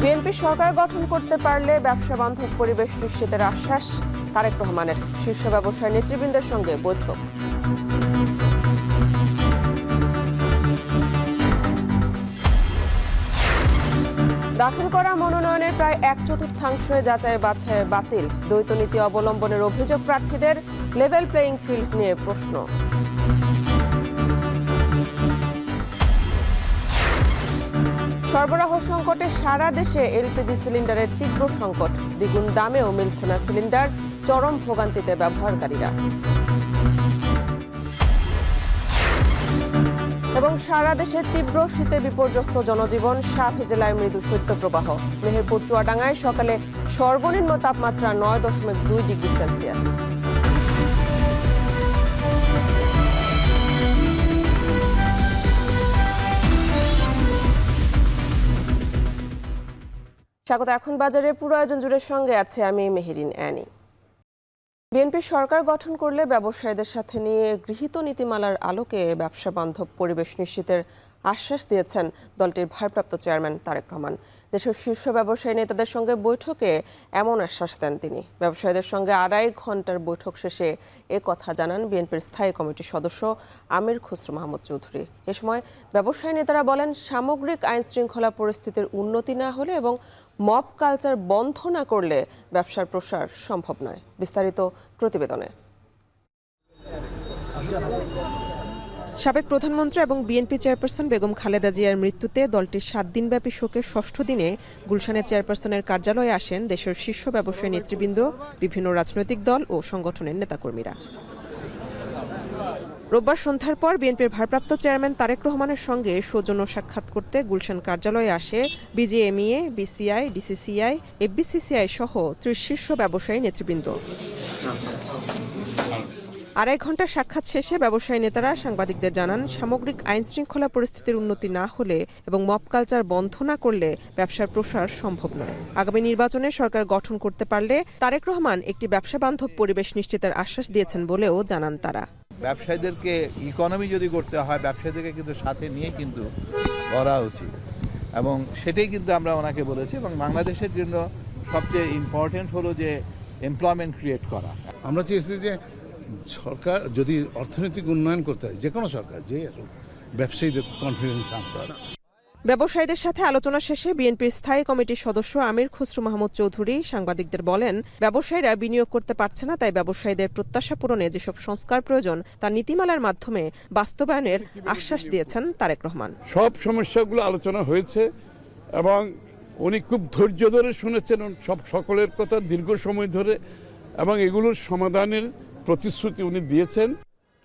BNP সরকার গঠন করতে পারলে ব্যবসা বান্ধব পরিবেশ নিশ্চিতের আশ্বাস তারেক রহমানের। শীর্ষ ব্যবসায়ী নেতৃবৃন্দের সঙ্গে বৈঠক। দাখিল করা মনোনয়নের প্রায় 1/4 যাচাই বাছাই বাতিল। দ্বৈত নীতি অবলম্বনের অভিযোগ প্রার্থীদের। লেভেল প্লেইং ফিল্ড নিয়ে প্রশ্ন। সরবরাহ সংকটে সারা দেশে এলপিজি সিলিন্ডারের তীব্র সংকট। দ্বিগুণ দামেও মিলছে না সিলিন্ডার। চরম ভোগান্তিতে ব্যবহারকারীরা। এবং সারা দেশে তীব্র শীতে বিপর্যস্ত জনজীবন। 7 জেলায় মৃদু শৈত্যপ্রবাহ। মেহেরপুর চুয়াডাঙ্গায় সকালে সর্বনিম্ন তাপমাত্রা 9.2 ডিগ্রি সেলসিয়াস। স্বাগত। এখন বাজারে পুরো আয়োজন জুড়ে সঙ্গে আছে আমি মেহেরিন অ্যানি। বিএনপি সরকার গঠন করলে ব্যবসায়ীদের সাথে নিয়ে গৃহীত নীতিমালার আলোকে ব্যবসা বান্ধব পরিবেশ নিশ্চিতের আশ্বাস দিয়েছেন দলটির ভারপ্রাপ্ত চেয়ারম্যান তারেক রহমান। দেশের শীর্ষ ব্যবসায়ী নেতাদের সঙ্গে বৈঠকে এমন আশ্বাস দেন তিনি। ব্যবসায়ীদের সঙ্গে 2.5 ঘন্টার বৈঠক শেষে এ কথা জানান বিএনপির স্থায়ী কমিটির সদস্য আমির খসরু মাহমুদ চৌধুরী। এ সময় ব্যবসায়ী নেতারা বলেন, সামগ্রিক আইন শৃঙ্খলা পরিস্থিতির উন্নতি না হলে এবং মব কালচার বন্ধ না করলে ব্যবসার প্রসার সম্ভব নয়। বিস্তারিত প্রতিবেদনে। সাবেক প্রধানমন্ত্রী এবং বিএনপি চেয়ারপারসন বেগম খালেদা জিয়ার মৃত্যুতে দলটির 7 দিনব্যাপী শোকের 6ষ্ঠ দিনে গুলশানের চেয়ারপারসনের কার্যালয়ে আসেন দেশের শীর্ষ ব্যবসায়ী নেতৃবৃন্দ, বিভিন্ন রাজনৈতিক দল ও সংগঠনের নেতাকর্মীরা। রোববার সন্ধ্যার পর বিএনপির ভারপ্রাপ্ত চেয়ারম্যান তারেক রহমানের সঙ্গে সৌজন্য সাক্ষাৎ করতে গুলশান কার্যালয়ে আসে বিজিএমইএ, বিসিআই, ডিসিসিআই, এফবিসিসিআই সহ 30 শীর্ষ ব্যবসায়ী নেতৃবৃন্দ। 2.5 ঘন্টা সাক্ষাৎ শেষে ব্যবসায়ী নেতারা সাংবাদিকদের জানান, সামগ্রিক আইন শৃঙ্খলা পরিস্থিতির উন্নতি না হলে এবং মব কালচার বন্ধ না করলে ব্যবসার প্রসার সম্ভব নয়। আগামী নির্বাচনে সরকার গঠন করতে পারলে তারেক রহমান একটি ব্যবসা বান্ধব পরিবেশ নিশ্চিতের আশ্বাস দিয়েছেন বলেও জানান তারা। ব্যবসায়ীদেরকে ইকোনমি যদি করতে হয়, ব্যবসায়ীদেরকে কিন্তু সাথে নিয়ে কিন্তু করা উচিত এবং সেটাই কিন্তু আমরা ওনাকে বলেছি। এবং বাংলাদেশের জন্য সবচেয়ে ইম্পর্টেন্ট হলো যে এমপ্লয়মেন্ট ক্রিয়েট করা। আমরা চেয়েছি যে সরকার যদি অর্থনৈতিক উন্নয়ন করতে হয়, যে কোনো সরকার যে ব্যবসায়ীদের কনফিডেন্স আনতে হবে। ব্যবসায়ীদের সাথে আলোচনা শেষে বিএনপির স্থায়ী কমিটির সদস্য আমির খসরু মাহমুদ চৌধুরী সাংবাদিকদের বলেন, ব্যবসায়ীরা বিনিয়োগ করতে পারছে না, তাই ব্যবসায়ীদের প্রত্যাশা পূরণে যেসব সংস্কার প্রয়োজন তা নীতিমালার মাধ্যমে বাস্তবায়নের আশ্বাস দিয়েছেন তারেক রহমান। সব সমস্যাগুলো আলোচনা হয়েছে এবং উনি খুব ধৈর্য ধরে শুনেছেন সকলের কথা দীর্ঘ সময় ধরে, এবং এগুলোর সমাধানের প্রতিশ্রুতি উনি দিয়েছেন।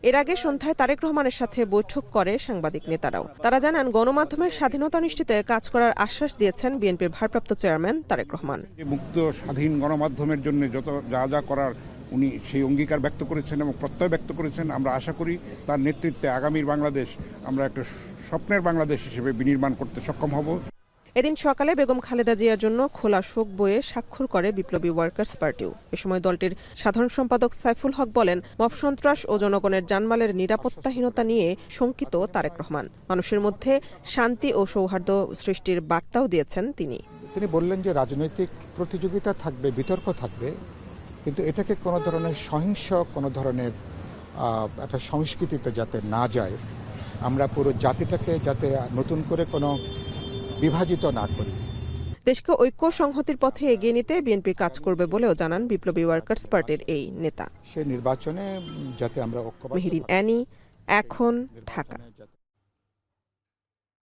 এর আগে সন্ধ্যায় তারেক রহমানের সাথে বৈঠক করে সাংবাদিক নেতারাও। তারা জানান, গণমাধ্যমের স্বাধীনতা নিশ্চিতে কাজ করার আশ্বাস দিয়েছেন বিএনপির ভারপ্রাপ্ত চেয়ারম্যান তারেক রহমান। মুক্ত স্বাধীন গণমাধ্যমের জন্য যত যা করার উনি সেই অঙ্গীকার ব্যক্ত করেছেন এবং প্রত্যয় ব্যক্ত করেছেন। আমরা আশা করি তার নেতৃত্বে আগামীর বাংলাদেশ আমরা একটা স্বপ্নের বাংলাদেশ হিসেবে বিনির্মাণ করতে সক্ষম হব। এদিন সকালে বেগম খালেদা জিয়ার জন্য খোলা শোক বইয়ে স্বাক্ষর করে বিপ্লবী ওয়ার্কার্স পার্টিও। এ সময় দলটির সাধারণ সম্পাদক সাইফুল হক বলেন, মব সন্ত্রাস ও জনগণের জানমালের নিরাপত্তাহীনতা নিয়ে শঙ্কিত তারেক রহমান। মানুষের মধ্যে শান্তি ও সৌহার্দ্য সৃষ্টির বার্তাও দিয়েছেন তিনি। তিনি বললেন যে রাজনৈতিক প্রতিযোগিতা থাকবে, বিতর্ক থাকবে, কিন্তু এটাকে কোনো ধরনের সহিংস কোনো ধরনের একটা সংস্কৃতিতে যাতে না যায়, আমরা পুরো জাতিটাকে যাতে নতুন করে কোনো বিভাজিত না করি। দেশকে ঐক্য সংহতির পথে এগিয়ে নিতে বিএনপি কাজ করবে বলেও জানান বিপ্লবী ওয়ার্কার্স পার্টির এই নেতা। সে নির্বাচনে যাতে আমরা মেহেরিন অ্যানি, এখন, ঢাকা।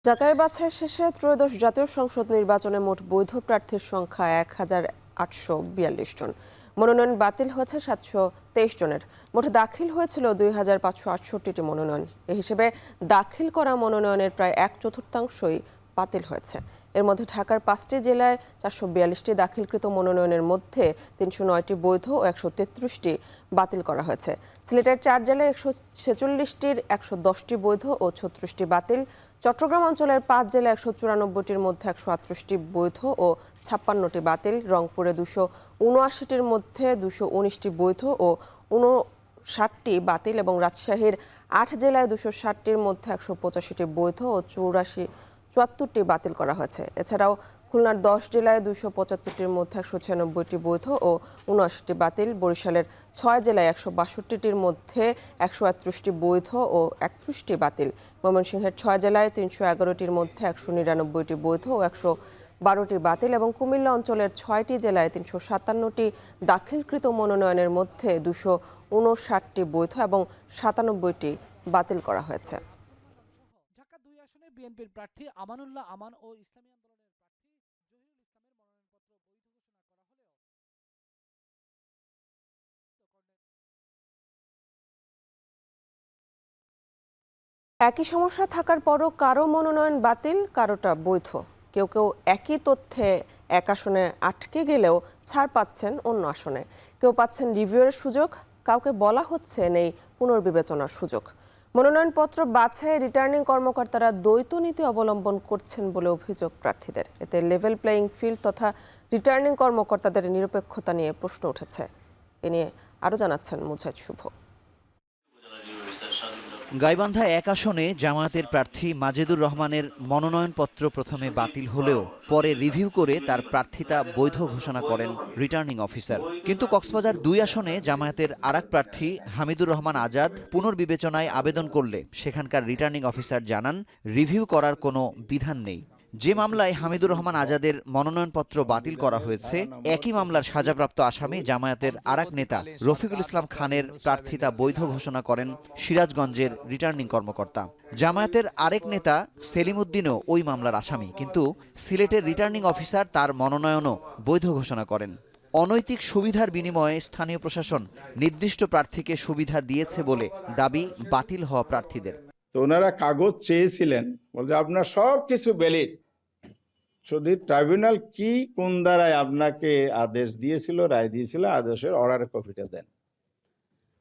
যাচাই বাছাই শেষে ত্রয়োদশ জাতীয় সংসদ নির্বাচনে মোট বৈধ প্রার্থীর সংখ্যা 1842 জন। মনোনয়ন বাতিল হয়েছে 723 জনের। মোট দাখিল হয়েছিল 2568টি মনোনয়ন। এ হিসেবে দাখিল করা মনোনয়নের প্রায় 1/4 বাতিল হয়েছে। এর মধ্যে ঢাকার 5টি জেলায় 442টি দাখিলকৃত মনোনয়নের মধ্যে 309টি বৈধ ও 133টি বাতিল করা হয়েছে। সিলেটের 4 জেলায় 146টির 110টি বৈধ ও 36টি বাতিল। চট্টগ্রাম অঞ্চলের 5 জেলায় 194টির মধ্যে 138টি বৈধ ও 56টি বাতিল। রংপুরে 279টির মধ্যে 219টি বৈধ ও 59টি বাতিল এবং রাজশাহীর 8 জেলায় 260টির মধ্যে 185টি বৈধ ও 74টি বাতিল করা হয়েছে। এছাড়াও খুলনার 10 জেলায় 275টির মধ্যে 196টি বৈধ ও 79টি বাতিল। বরিশালের 6 জেলায় 162টির মধ্যে 131টি বৈধ ও 31টি বাতিল। ময়মনসিংহের 6 জেলায় 311টির মধ্যে 199টি বৈধ ও 112টি বাতিল এবং কুমিল্লা অঞ্চলের 6টি জেলায় 357টি দাখিলকৃত মনোনয়নের মধ্যে 259টি বৈধ এবং 97টি বাতিল করা হয়েছে। ঢাকা 2 আসনে বিএনপির প্রার্থী আমানুল্লাহ আমান ও ইসলামী আন্দোলনের প্রার্থী জহিরুল ইসলামের মনোনয়নপত্র বৈধ ঘোষণা করা হলেও একই সমস্যা থাকার পরও কারো মনোনয়ন বাতিল, কারোটা বৈধ। কেউ কেউ একই তথ্যে এক আসনে আটকে গেলেও ছাড় পাচ্ছেন অন্য আসনে। কেউ পাচ্ছেন রিভিউয়ের সুযোগ, কাউকে বলা হচ্ছে নেই পুনর্বিবেচনার সুযোগ। মনোনয়নপত্র বাছাইয়ে রিটার্নিং কর্মকর্তারা দ্বৈত নীতি অবলম্বন করছেন বলে অভিযোগ প্রার্থীদের। এতে লেভেল প্লেয়িং ফিল্ড তথা রিটার্নিং কর্মকর্তাদের নিরপেক্ষতা নিয়ে প্রশ্ন উঠেছে। এ নিয়ে আরও জানাচ্ছেন মুজাহিদ শুভ। গাইবান্ধা 1 আসনে জামায়াতের প্রার্থী মাজেদুর রহমানের মনোনয়নপত্র প্রথমে বাতিল হলেও পরে রিভিউ করে তার প্রার্থিতা বৈধ ঘোষণা করেন রিটার্নিং অফিসার। কিন্তু কক্সবাজার 2 আসনে জামায়াতের আরেক প্রার্থী হামিদুর রহমান আজাদ পুনর্বিবেচনায় আবেদন করলে সেখানকার রিটার্নিং অফিসার জানান রিভিউ করার কোনো বিধান নেই। যে মামলায় হামিদুর রহমান আজাদের মনোনয়নপত্র বাতিল করা হয়েছে, একই মামলার সাজাপ্রাপ্ত আসামি জামায়াতের আরেক নেতা রফিকুল ইসলাম খানের প্রার্থিতা বৈধ ঘোষণা করেন সিরাজগঞ্জের রিটার্নিং কর্মকর্তা। জামায়াতের আরেক নেতা সেলিম উদ্দিনও ওই মামলার আসামি, কিন্তু সিলেটের রিটার্নিং অফিসার তার মনোনয়নও বৈধ ঘোষণা করেন। অনৈতিক সুবিধার বিনিময়ে স্থানীয় প্রশাসন নির্দিষ্ট প্রার্থীকে সুবিধা দিয়েছে বলে দাবি বাতিল হওয়া প্রার্থীদের। তো ওনারা কাগজ চেয়েছিলেন, বলছে আপনার সব কিছু ভ্যালিড, শুধু ট্রাইব্যুনাল কি কোন দ্বারায় আপনাকে আদেশ দিয়েছিল, রায় দিয়েছিল, আদেশের অর্ডার কপিটা দেন।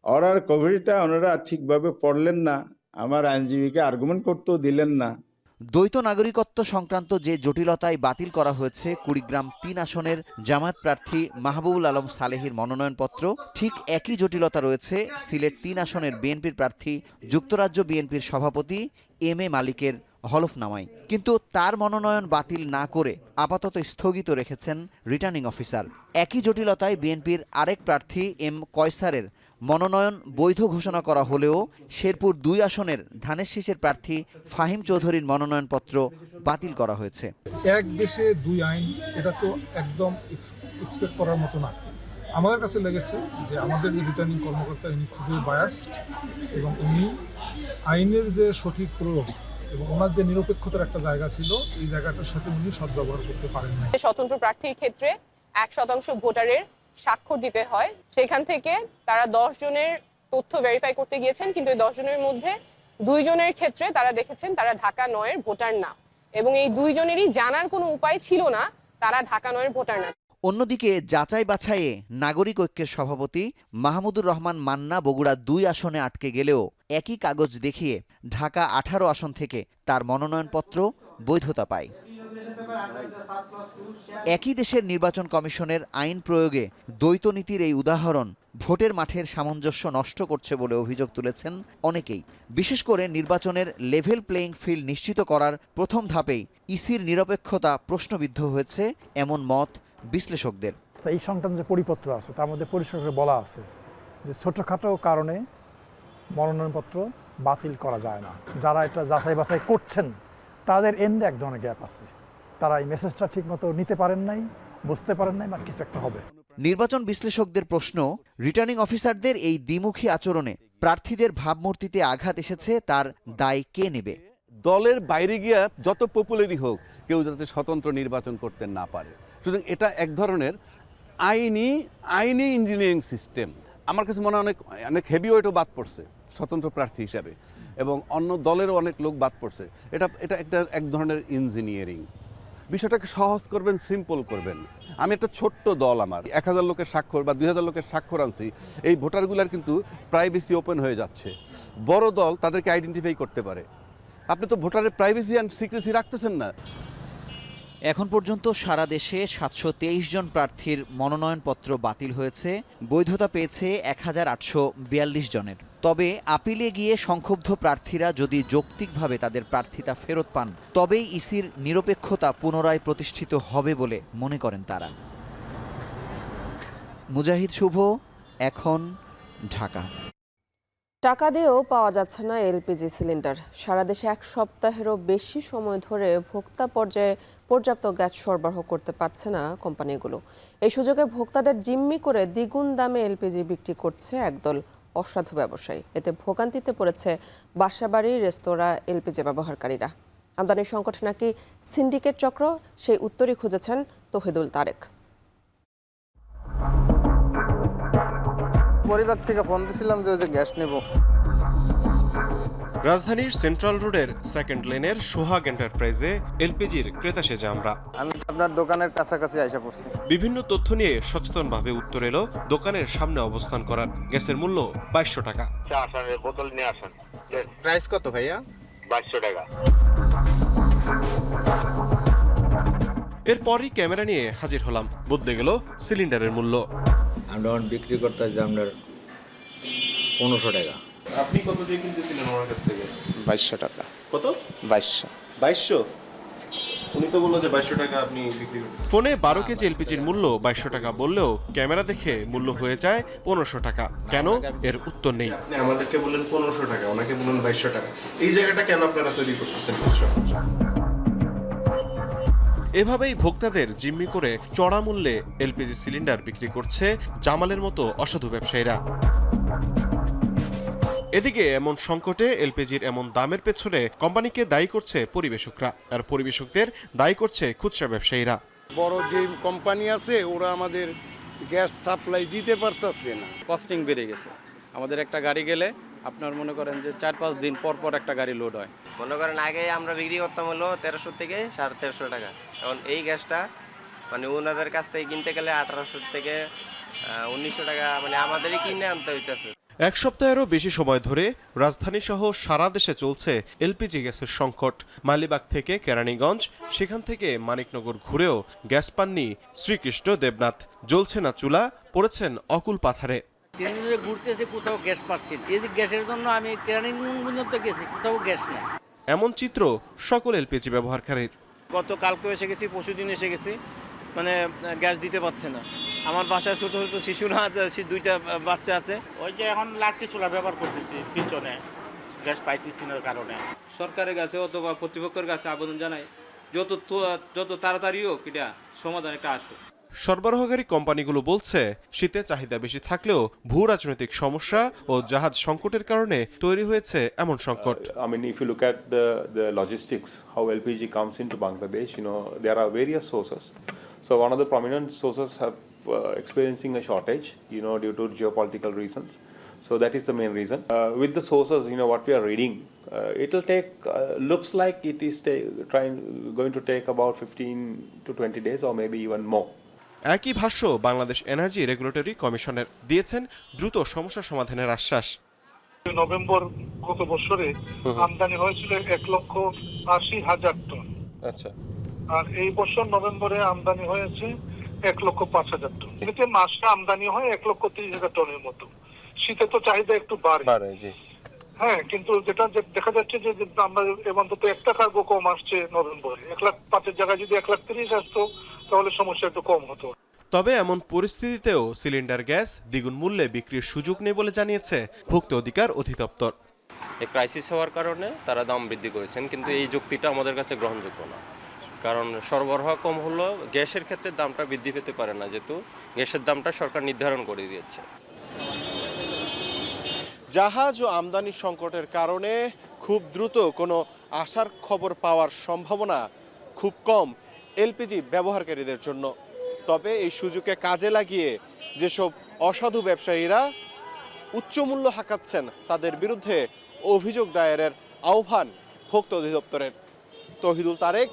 অর্ডার কপিটা ওনারা ঠিকভাবে পড়লেন না, আমার আইনজীবীকে আর্গুমেন্ট করতেও দিলেন না। দ্বৈত নাগরিকত্ব সংক্রান্ত যে জটিলতায় বাতিল করা হয়েছে কুড়িগ্রাম 3 আসনের জামায়াত প্রার্থী মাহবুবুল আলম সালেহির মনোনয়নপত্র, ঠিক একই জটিলতা রয়েছে সিলেট 3 আসনের বিএনপির প্রার্থী যুক্তরাজ্য বিএনপির সভাপতি এম.এ. মালিকের হলফনামায়। কিন্তু তার মনোনয়ন বাতিল না করে আপাতত স্থগিত রেখেছেন রিটার্নিং অফিসার। একই জটিলতায় বিএনপির আরেক প্রার্থী এম কয়সারের মনোনয়ন বৈধ ঘোষণা করা হলেও শেরপুর 2 আসনের ধানের শীষের প্রার্থী ফাহিম চৌধুরীর মনোনয়নপত্র বাতিল করা হয়েছে। এক দেশে 2 আইন, এটা তো একদম এক্সপেক্ট করার মতো না। আমাদের কাছে লেগেছে যে আমাদের যে রিটার্নিং কর্মকর্তা ইনি খুবই বায়াসড এবং উনি আইনের যে সঠিক প্রয়োগ এবং ওনার যে নিরপেক্ষতার একটা জায়গা ছিল, এই জায়গাটার সাথে উনি সদ্ব্যবহার করতে পারেন না। স্বতন্ত্র প্রার্থীর ক্ষেত্রে 1% ভোটারের স্বাক্ষর দিতে হয়। সেখান থেকে তারা 10 জনের তথ্য ভেরিফাই করতে গিয়েছেন, কিন্তু এই 10 জনের মধ্যে 2 জনের ক্ষেত্রে তারা দেখেছেন তারা ঢাকা 9-এর ভোটার না, এবং এই 2 জনেরই জানার কোনো উপায় ছিল না তারা ঢাকা 9-এর ভোটার না। অন্যদিকে যাচাই বাছাইয়ে নাগরিক ঐক্যের সভাপতি মাহমুদুর রহমান মান্না বগুড়া 2 আসনে আটকে গেলেও একই কাগজ দেখিয়ে ঢাকা 18 আসন থেকে তার মনোনয়নপত্র বৈধতা পায়। একই দেশের নির্বাচন কমিশনের আইন প্রয়োগে দ্বৈত নীতির এই উদাহরণ ভোটের মাঠের সামঞ্জস্য নষ্ট করছে বলে অভিযোগ তুলেছেন অনেকেই। বিশেষ করে নির্বাচনের লেভেল প্লেয়িং ফিল্ড নিশ্চিত করার প্রথম ধাপেই ইসির নিরপেক্ষতা প্রশ্নবিদ্ধ হয়েছে এমন মত বিশ্লেষকদের। এই সংক্রান্ত যে পরিপত্র আছে তার মধ্যে পরিষ্কার করে বলা আছে যে ছোটখাটো কারণে মনোনয়নপত্র বাতিল করা যায় না। যারা এটা যাচাই বাছাই করছেন তাদের এন্ডে এক ধরনের গ্যাপ আছে, তারা এই মেসেজটা ঠিকমতো নিতে পারেন নাই, বুঝতে পারেন নাই, বা কিছু একটা হবে। নির্বাচন বিশ্লেষকদের প্রশ্ন, রিটার্নিং অফিসারদের এই দ্বিমুখী আচরণে প্রার্থীদের ভাবমূর্তিতে আঘাত এসেছে, তার দায় কে নেবে? দলের বাইরে গিয়ে যত পপুলারই হোক কেউ যাতে স্বতন্ত্র নির্বাচন করতে না পারে। সুতরাং এটা এক ধরনের আইনি ইঞ্জিনিয়ারিং সিস্টেম। আমার কাছে মনে হয় অনেক হেভি ওয়েটও বাদ পড়ছে স্বতন্ত্র প্রার্থী হিসাবে, এবং অন্য দলেরও অনেক লোক বাদ পড়ছে। এটা একটা এক ধরনের ইঞ্জিনিয়ারিং। বিষয়টাকে সহজ করবেন, সিম্পল করবেন। আমি একটা ছোট্ট দল, আমার 1000 লোকের স্বাক্ষর বা 2000 লোকের স্বাক্ষর আনছি, এই ভোটারগুলার কিন্তু প্রাইভেসি ওপেন হয়ে যাচ্ছে। বড় দল তাদেরকে আইডেন্টিফাই করতে পারে। আপনি তো ভোটারের প্রাইভেসি অ্যান্ড সিক্রেসি রাখতেছেন না। এখন পর্যন্ত সারা দেশে 723 জন প্রার্থীর মনোনয়নপত্র বাতিল হয়েছে, বৈধতা পেয়েছে 1842 জনের। তবে আপিলে গিয়ে সংক্ষুব্ধ প্রার্থীরা যদি যৌক্তিকভাবে তাদের প্রার্থিতা ফেরত পান তবেই ইসির নিরপেক্ষতা পুনরায় প্রতিষ্ঠিত হবে বলে মনে করেন তারা। মুজাহিদ শুভ, এখন, ঢাকা। টাকা দিয়েও পাওয়া যাচ্ছে না এলপিজি সিলিন্ডার। সারা দেশে এক সপ্তাহেরও বেশি সময় ধরে ভোক্তা পর্যায়ে পর্যাপ্ত গ্যাস সরবরাহ করতে পারছে না কোম্পানিগুলো। এই সুযোগে ভোক্তাদের জিম্মি করে দ্বিগুণ দামে এলপিজি বিক্রি করছে একদল অসাধু ব্যবসায়ী। এতে ভোগান্তিতে পড়েছে বাসাবাড়ি, রেস্তোরাঁ, এলপিজি ব্যবহারকারীরা। আমদানির সংকট নাকি সিন্ডিকেট চক্র, সেই উত্তরই খুঁজেছেন তৌহিদুল তারেক। পরিবার থেকে ফোন দিয়েছিলাম যে গ্যাস নেব। রাজধানীর সেন্ট্রাল রোডের সেকেন্ড লেনের সোহাগ এন্টারপ্রাইজে এলপিজির ক্রেতা সেজে আমরা। আমি আপনার দোকানের কাছাকাছি আইসা পড়ছি। বিভিন্ন তথ্য নিয়ে সচেতনভাবে উত্তর এলো দোকানের সামনে অবস্থান করার। গ্যাসের মূল্য 2200 টাকা। বোতল নিয়ে আসেন। প্রাইস কত ভাইয়া? 2200 টাকা। এরপরই ক্যামেরা নিয়ে হাজির হলাম। বদলে গেল সিলিন্ডারের মূল্য। আমরা বিক্রি করতে আপনার 1500 টাকা। আপনি কত দিয়ে কিনতেছিলেন ওনার কাছ থেকে? 2200 টাকা। কত? 2200। 2200? উনি তো বললো যে 2200 টাকা আপনি বিক্রি করতেছেন। ফোনে 12 কেজি এলপিজির মূল্য 2200 টাকা বললেও ক্যামেরা দেখে মূল্য হয়ে যায় 1500 টাকা। কেন? এর উত্তর নেই। আপনি আমাদেরকে বললেন 1500 টাকা, ওনাকে বললেন 2200 টাকা। এই জায়গাটা কেন আপনারা তৈরি করতেছেন? এভাবেই ভোক্তাদের জিম্মি করে চড়া মূল্যে এলপিজি সিলিন্ডার বিক্রি করছে জামালের মতো অসাধু ব্যবসায়ীরা। এদিকে এমন সংকটে এলপিজির এমন দামের পেছনে কোম্পানিকে দায়ী করছে পরিবেশকরা, আর পরিবেশকদের দায়ী করছে খুচরা ব্যবসায়ীরা। বড় যে কোম্পানি আছে ওরা আমাদের গ্যাস সাপ্লাই দিতে পারতেছে না। কস্টিং বেড়ে গেছে। আমাদের একটা গাড়ি গেলে আপনার মনে করেন যে 4-5 দিন পর পর একটা গাড়ি লোড হয়। মনে করেন আগে আমরা বিক্রি করতাম হলো 1300 থেকে 1350 টাকা। এখন এই গ্যাসটা মানে ওনাদের কাছ থেকে কিনতে গেলে 1800 থেকে 1900 টাকা, মানে আমাদেরই কিনে আনতে হইতেছে। এক সপ্তাহেরও বেশি সময় ধরে রাজধানী সহ সারা দেশে চলছে এলপিজি গ্যাসের সংকট। মালিবাগ থেকে কেরানীগঞ্জ, সেখান থেকে মানিকনগর ঘুরেও গ্যাস পাননি শ্রীকৃষ্ণ দেবনাথ। জ্বলছে না চুলা, পড়েছেন অকুল পাথারে। ঘুরতেছে, কোথাও গ্যাস পাচ্ছি। এই যে গ্যাসের জন্য আমি কেরানীগঞ্জ পর্যন্ত গেছি, কোথাও গ্যাস নেই। এমন চিত্র সকল এলপিজি ব্যবহারকারীর। গতকালকেও এসে গেছি, পরশুদিন এসে গেছি, মানে গ্যাস দিতে পারছে না। আমার বাসায় ছোট ছোট শিশুরা, 2টা বাচ্চা আছে। ওই যে এখন লাকড়ি চুলা ব্যবহার করতেছি পিছনে, গ্যাস পাইতেছি না কারণে। সরকারের কাছে অথবা কর্তৃপক্ষের কাছে আবেদন জানাই, যত তাড়াতাড়ি হোক এটা সমাধান একটা আসুক। সরবরাহকারী কোম্পানিগুলো বলছে শীতে চাহিদা বেশি থাকলেও ভূ রাজনৈতিক সমস্যা ও জাহাজ সংকটের কারণে তৈরি হয়েছে এমন সংকট। I mean, if you look at the logistics, how LPG comes into Bangladesh, there are various sources. So one of the prominent sources have experiencing a shortage, due to geopolitical reasons. So that is the main reason. With the sources, what we are reading, it will take, looks like it is going to take about 15 to 20 days or maybe even more. একই ভাষ্য Bangladesh energy regulatory কমিশনের। দিয়েছেন দ্রুত সমস্যা সমাধানের আশ্বাস। November গত বছরে আমদানি হয়েছিল 1,80,000 টন। আচ্ছা। আর এই বছর নভেম্বরে আমদানি হয়েছে 1,05,000 টন। এতে মাসে আমদানি হয় 1,30,000 টনের মতো। শীতে তো চাহিদা একটু বাড়ে। জি। হ্যাঁ, কিন্তু যেটা দেখা যাচ্ছে যে আমরা অন্তত একটা কার্গো কম আসছে নভেম্বরে। 1,05,000 জায়গায় যদি 1,30,000 আসতো তাহলে সমস্যা একটু কম হতো। তবে এমন পরিস্থিতিতেও সিলিন্ডার গ্যাস দ্বিগুণ মূল্যে বিক্রির সুযোগ নেই বলে জানিয়েছে ভোক্তা অধিকার অধিদপ্তর। এই ক্রাইসিস হওয়ার কারণে তারা দাম বৃদ্ধি করেছেন, কিন্তু এই যুক্তিটা আমাদের কাছে গ্রহণযোগ্য না। কারণ সরবরাহ কম হলো গ্যাসের ক্ষেত্রে দামটা বৃদ্ধি পেতে পারে না, যেহেতু গ্যাসের দামটা সরকার নির্ধারণ করে দিয়েছে। জাহাজ ও আমদানি সংকটের কারণে খুব দ্রুত কোনো আশার খবর পাওয়ার সম্ভাবনা খুব কম এলপিজি ব্যবহারকারীদের জন্য। তবে এই সুযোগকে কাজে লাগিয়ে যেসব অসাধু ব্যবসায়ীরা উচ্চ মূল্য হাঁকাচ্ছেন তাদের বিরুদ্ধে অভিযোগ দায়েরের আহ্বান ভোক্তা অধিদপ্তরের। তৌহিদুল তারেক,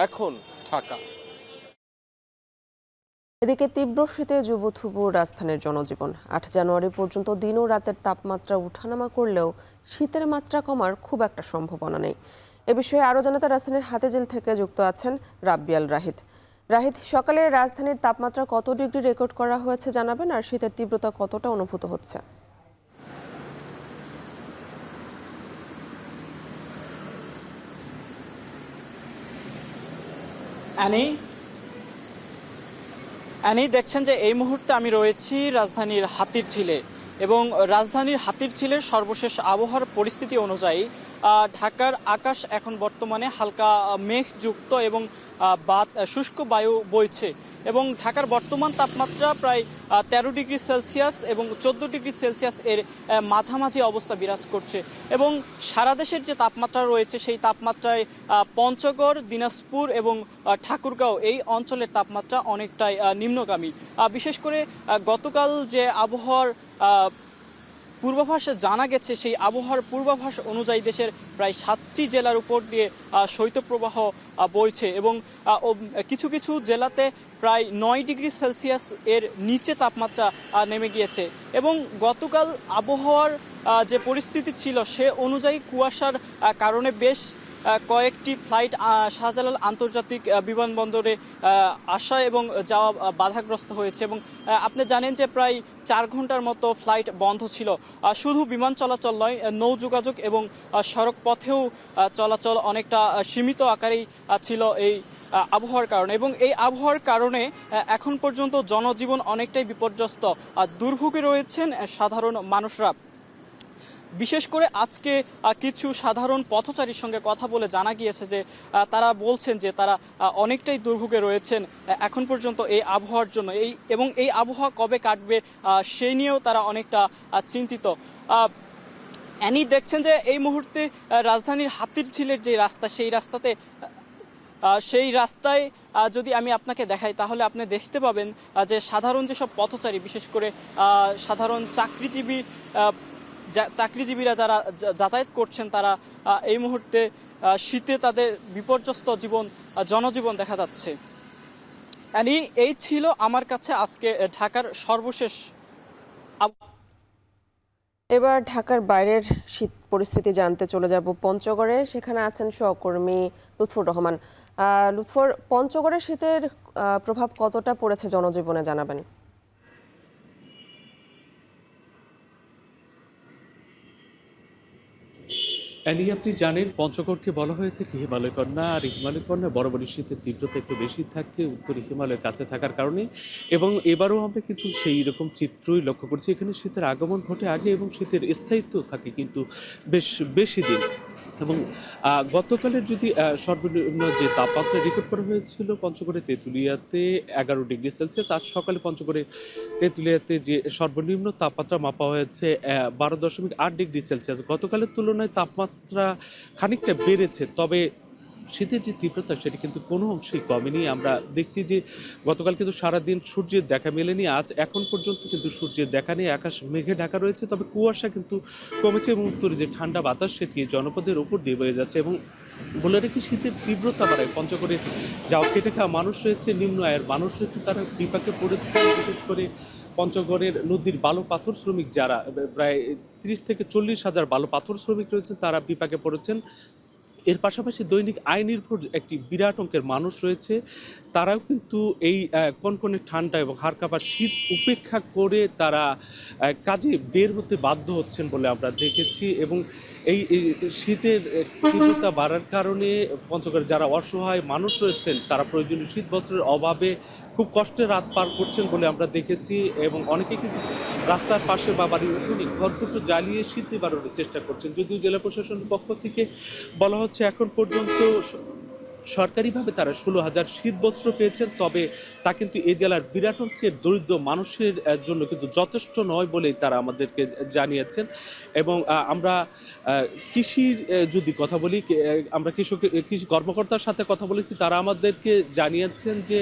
এখন, ঢাকা। এদিকে তীব্র শীতে জুবুথুবু রাজধানীর জনজীবন। 8 জানুয়ারি পর্যন্ত দিন ও রাতের তাপমাত্রা উঠানামা করলেও শীতের মাত্রা কমার খুব একটা সম্ভাবনা নেই। এ বিষয়ে আরও জানাতে রাজধানীর হাতিঝিল থেকে যুক্ত আছেন রাব্বিয়াল রাহিদ। রাহিদ, সকালে রাজধানীর তাপমাত্রা কত ডিগ্রি রেকর্ড করা হয়েছে জানাবেন, আর শীতের তীব্রতা কতটা অনুভূত হচ্ছে? অ্যানি দেখছেন যে এই মুহূর্তে আমি রয়েছি রাজধানীর হাতিরঝিলে এবং রাজধানীর হাতিরঝিলের সর্বশেষ আবহাওয়ার পরিস্থিতি অনুযায়ী ঢাকার আকাশ এখন বর্তমানে হালকা মেঘযুক্ত এবং শুষ্ক বায়ু বইছে এবং ঢাকার বর্তমান তাপমাত্রা প্রায় 13 ডিগ্রি সেলসিয়াস এবং 14 ডিগ্রি সেলসিয়াস এর মাঝামাঝি অবস্থা বিরাজ করছে এবং সারা দেশের যে তাপমাত্রা রয়েছে সেই তাপমাত্রায় পঞ্চগড়, দিনাজপুর এবং ঠাকুরগাঁও এই অঞ্চলের তাপমাত্রা অনেকটাই নিম্নগামী। বিশেষ করে গতকাল যে আবহাওয়ার পূর্বাভাসে জানা গেছে সেই আবহাওয়ার পূর্বাভাস অনুযায়ী দেশের প্রায় 7টি জেলার উপর দিয়ে শৈত্যপ্রবাহ বইছে এবং কিছু কিছু জেলাতে প্রায় 9 ডিগ্রি সেলসিয়াস এর নিচে তাপমাত্রা নেমে গিয়েছে এবং গতকাল আবহাওয়ার যে পরিস্থিতি ছিল সে অনুযায়ী কুয়াশার কারণে বেশ কয়েকটি ফ্লাইট শাহজালাল আন্তর্জাতিক বিমানবন্দরে আসা এবং যাওয়া বাধাগ্রস্ত হয়েছে এবং আপনি জানেন যে প্রায় 4 ঘন্টার মতো ফ্লাইট বন্ধ ছিল। শুধু বিমান চলাচল নয়, নৌ যোগাযোগ এবং সড়ক পথেও চলাচল অনেকটা সীমিত আকারেই ছিল এই আবহাওয়ার কারণে এবং এই আবহাওয়ার কারণে এখন পর্যন্ত জনজীবন অনেকটাই বিপর্যস্ত। দুর্ভোগে রয়েছেন সাধারণ মানুষরা। বিশেষ করে আজকে কিছু সাধারণ পথচারীর সঙ্গে কথা বলে জানা গিয়েছে যে তারা বলছেন যে তারা অনেকটাই দুর্ভোগে রয়েছেন এখন পর্যন্ত এই আবহাওয়ার জন্য এবং এই আবহাওয়া কবে কাটবে সেই নিয়েও তারা অনেকটা চিন্তিত। অ্যানি দেখছেন যে এই মুহূর্তে রাজধানীর হাতিরঝিলের যে রাস্তা সেই রাস্তায় যদি আমি আপনাকে দেখাই তাহলে আপনি দেখতে পাবেন যে সাধারণ যেসব পথচারী, বিশেষ করে সাধারণ চাকরিজীবীরা যারা যাতায়াত করছেন তারা এই মুহূর্তে শীতে তাদের বিপর্যস্ত জনজীবন দেখা যাচ্ছে। এই ছিল আমার কাছে আজকে ঢাকার সর্বশেষ। এবার ঢাকার বাইরের শীত পরিস্থিতি জানতে চলে যাব পঞ্চগড়ে। সেখানে আছেন সহকর্মী লুৎফর রহমান। লুৎফর, পঞ্চগড়ের শীতের প্রভাব কতটা পড়েছে জনজীবনে জানাবেন? অ্যানি, আপনি জানেন পঞ্চগড়কে বলা হয়ে থাকে হিমালয় কন্যা, আর হিমালয় কন্যা বরাবরই শীতের তীব্রতা একটু বেশি থাকে উত্তর হিমালয়ের কাছে থাকার কারণে এবং এবারও আমরা কিন্তু সেই রকম চিত্রই লক্ষ্য করছি। এখানে শীতের আগমন ঘটে আগে এবং শীতের স্থায়িত্ব থাকে কিন্তু বেশ বেশি দিন এবং গতকালের যদি সর্বনিম্ন যে তাপমাত্রা রেকর্ড করা হয়েছিল পঞ্চগড়ে তেঁতুলিয়াতে 11 ডিগ্রি সেলসিয়াস, আজ সকালে পঞ্চগড়ে তেঁতুলিয়াতে যে সর্বনিম্ন তাপমাত্রা মাপা হয়েছে 12.8 ডিগ্রি সেলসিয়াস। গতকালের তুলনায় তাপমাত্রা খানিকটা বেড়েছে, তবে শীতের যে তীব্রতা সেটি কিন্তু কোনো অংশেই কমেনি। আমরা দেখছি যে গতকাল কিন্তু সারাদিন সূর্যের দেখা মেলেনি, আজ এখন পর্যন্ত কিন্তু সূর্যের দেখা নেই, আকাশ মেঘে ঢাকা রয়েছে, তবে কুয়াশা কিন্তু কমেছে এবং উত্তরে যে ঠান্ডা বাতাস সেটি জনপদের উপর দিয়ে বয়ে যাচ্ছে এবং বলে রেখে শীতের তীব্রতা বাড়ায়। পঞ্চগড়ে যাও খেটে খাওয়া মানুষ রয়েছে, নিম্ন আয়ের মানুষ রয়েছে, তারা বিপাকে পড়েছে। বিশেষ করে পঞ্চগড়ের নদীর বালু পাথর শ্রমিক যারা প্রায় 30 থেকে 40 হাজার বালু পাথর শ্রমিক রয়েছেন তারা বিপাকে পড়েছেন। এর পাশাপাশি দৈনিক আয় নির্ভর একটি বিরাট অঙ্কের মানুষ রয়েছে, তারাও কিন্তু এই কনকনে ঠান্ডা এবং হাড় কাঁপা শীত উপেক্ষা করে তারা কাজে বের হতে বাধ্য হচ্ছেন বলে আমরা দেখেছি এবং এই শীতের তীব্রতা বাড়ার কারণে পঞ্চগড়ে যারা অসহায় মানুষ রয়েছেন তারা প্রয়োজনীয় শীত বস্ত্রের অভাবে খুব কষ্টে রাত পার করছেন বলে আমরা দেখেছি এবং অনেকে কিন্তু রাস্তার পাশে বা বাড়ির উঠোনে ঘরকুটো জ্বালিয়ে শীত নিবারণের চেষ্টা করছেন। যদিও জেলা প্রশাসনের পক্ষ থেকে বলা হচ্ছে এখন পর্যন্ত সরকারিভাবে তারা 16,000 শীত বস্ত্র পেয়েছেন, তবে তা কিন্তু এই জেলার বিরাট অঙ্কের দরিদ্র মানুষের জন্য কিন্তু যথেষ্ট নয় বলেই তারা আমাদেরকে জানিয়েছেন। এবং আমরা কৃষির যদি কথা বলি, আমরা কৃষি কর্মকর্তার সাথে কথা বলেছি, তারা আমাদেরকে জানিয়েছেন যে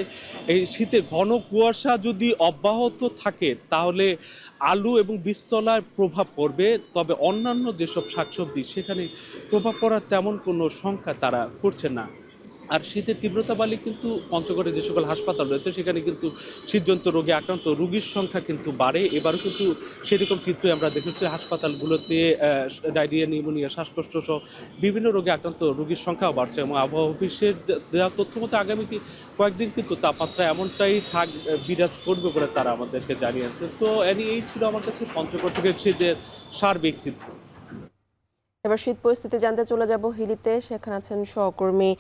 এই শীতে ঘন কুয়াশা যদি অব্যাহত থাকে তাহলে আলু এবং বীজতলায় প্রভাব পড়বে, তবে অন্যান্য যেসব শাকসবজি সেখানে প্রভাব পড়ার তেমন কোনো সংখ্যা তারা করছে না। আর শীতের তীব্রতা বাড়লে কিন্তু পঞ্চগড়ে যে সকল হাসপাতাল রয়েছে সেখানে কিন্তু শীতজনিত রোগে আক্রান্ত রোগীর সংখ্যা কিন্তু বাড়ে। এবারও কিন্তু সেরকম চিত্রই আমরা দেখেছি, হাসপাতালগুলোতে ডায়রিয়া, নিউমোনিয়া, শ্বাসকষ্ট সহ বিভিন্ন রোগে আক্রান্ত রোগীর সংখ্যাও বাড়ছে এবং আবহাওয়া অফিসের দেওয়া তথ্য মতো আগামী কয়েকদিন কিন্তু তাপমাত্রা এমনটাই বিরাজ করবে বলে তারা আমাদেরকে জানিয়েছে। তো এই ছিল আমার কাছে পঞ্চগড় থেকে শীতের সার্বিক চিত্র। এবার শীত পরিস্থিতি জানতে চলে যাব হিলিতে, সেখানে আছেন সহকর্মী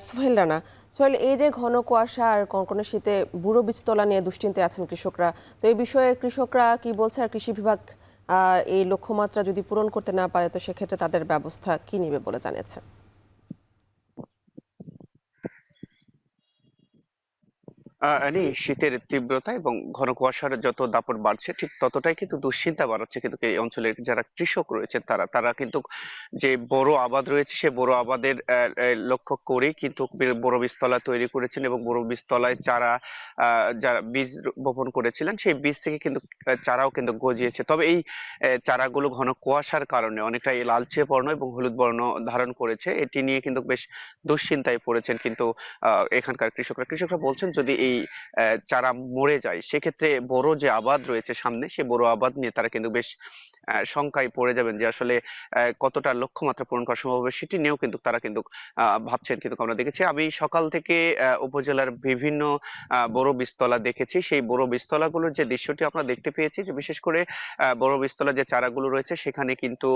সোহেল রানা। সোহেল, এই যে ঘন কুয়াশা আর কনকনে শীতে বুড়ো বীজতলা নিয়ে দুশ্চিন্তায় আছেন কৃষকরা, তো এই বিষয়ে কৃষকরা কি বলছে আর কৃষি বিভাগ এই লক্ষ্যমাত্রা যদি পূরণ করতে না পারে তো সেক্ষেত্রে তাদের ব্যবস্থা কি নেবে বলে জানিয়েছে? শীতের তীব্রতা এবং ঘন কুয়াশার যত দাপট বাড়ছে ঠিক ততটাই কিন্তু দুশ্চিন্তা বাড়াচ্ছে কিন্তু এই অঞ্চলের যারা কৃষক রয়েছে তারা কিন্তু যে বড় আবাদ রয়েছে সে বড় আবাদের লক্ষ্য করেই কিন্তু বড় বীজতলা তৈরি করেছেন এবং বড় বীজতলায় যারা বীজ বপন করেছিলেন সেই বীজ থেকে কিন্তু চারাও কিন্তু গজিয়েছে। তবে এই চারাগুলো ঘন কুয়াশার কারণে অনেকটাই লালচে বর্ণ এবং হলুদ বর্ণ ধারণ করেছে, এটি নিয়ে কিন্তু বেশ দুশ্চিন্তায় পড়েছেন কিন্তু এখানকার কৃষকরা বলছেন যদি এই চারা মরে যায় সেক্ষেত্রে বড় যে আবাদ রয়েছে সামনে সে বড় আবাদ নিয়ে তারা কিন্তু বেশ শঙ্কায় পড়ে যাবেন যে আসলে কতটা লক্ষ্যমাত্রা পূরণ করা সম্ভব হবে সেটি নিয়েও কিন্তু তারা কিন্তু ভাবছেন। কিন্তু আমরা দেখেছি, আমি সকাল থেকে উপজেলার বিভিন্ন বড় বীজতলা দেখেছি, সেই বড় বীজতলাগুলোর যে দৃশ্যটি আমরা দেখতে পেয়েছি যে বিশেষ করে বড় বীজতলা যে চারাগুলো রয়েছে সেখানে কিন্তু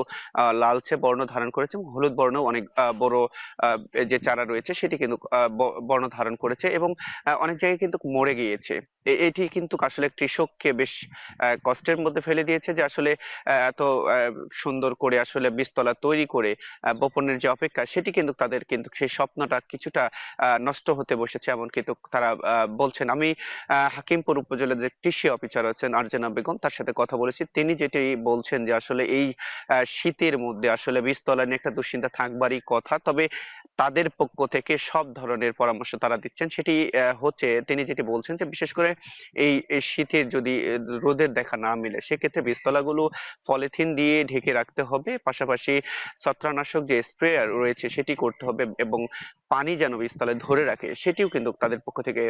লালচে বর্ণ ধারণ করেছে এবং হলুদ বর্ণ অনেক বড় যে চারা রয়েছে সেটি কিন্তু বর্ণ ধারণ করেছে এবং অনেক জায়গায় কিন্তু মরে গিয়েছে। এটি কিন্তু আসলে কৃষককে বেশ কষ্টের মধ্যে ফেলে দিয়েছে যে আসলে এত সুন্দর করে আসলে বীজতলা তৈরি করে বপনের যে অপেক্ষা সেটি কিন্তু তাদের কিন্তু সেই স্বপ্নটা কিছুটা নষ্ট হতে বসেছে এমন কিন্তু তারা বলছেন। আমি হাকিমপুর উপজেলার যে কৃষি অফিসার আছেন আরজানা বেগম, তার সাথে কথা বলেছি। তিনি যেটি বলছেন যে আসলে এই শীতের মধ্যে আসলে বীজতলা নিয়ে একটা দুশ্চিন্তা থাকবারই কথা, তবে তাদের পক্ষ থেকে সব ধরনের পরামর্শ তারা দিচ্ছেন। সেটি হচ্ছে তিনি যেটি বলছেন যে বিশেষ করে এই শীতের যদি রোদের দেখা না মিলে সেক্ষেত্রে বীজতলাগুলো পলিথিন দিয়ে ঢেকে রাখতে হবে, পাশাপাশি ছত্রাকনাশক যে স্প্রেয়ার রয়েছে সেটি করতে হবে এবং পানি যেন বীজতলায় ধরে রাখে সেটিও কিন্তু তাদের পক্ষ থেকে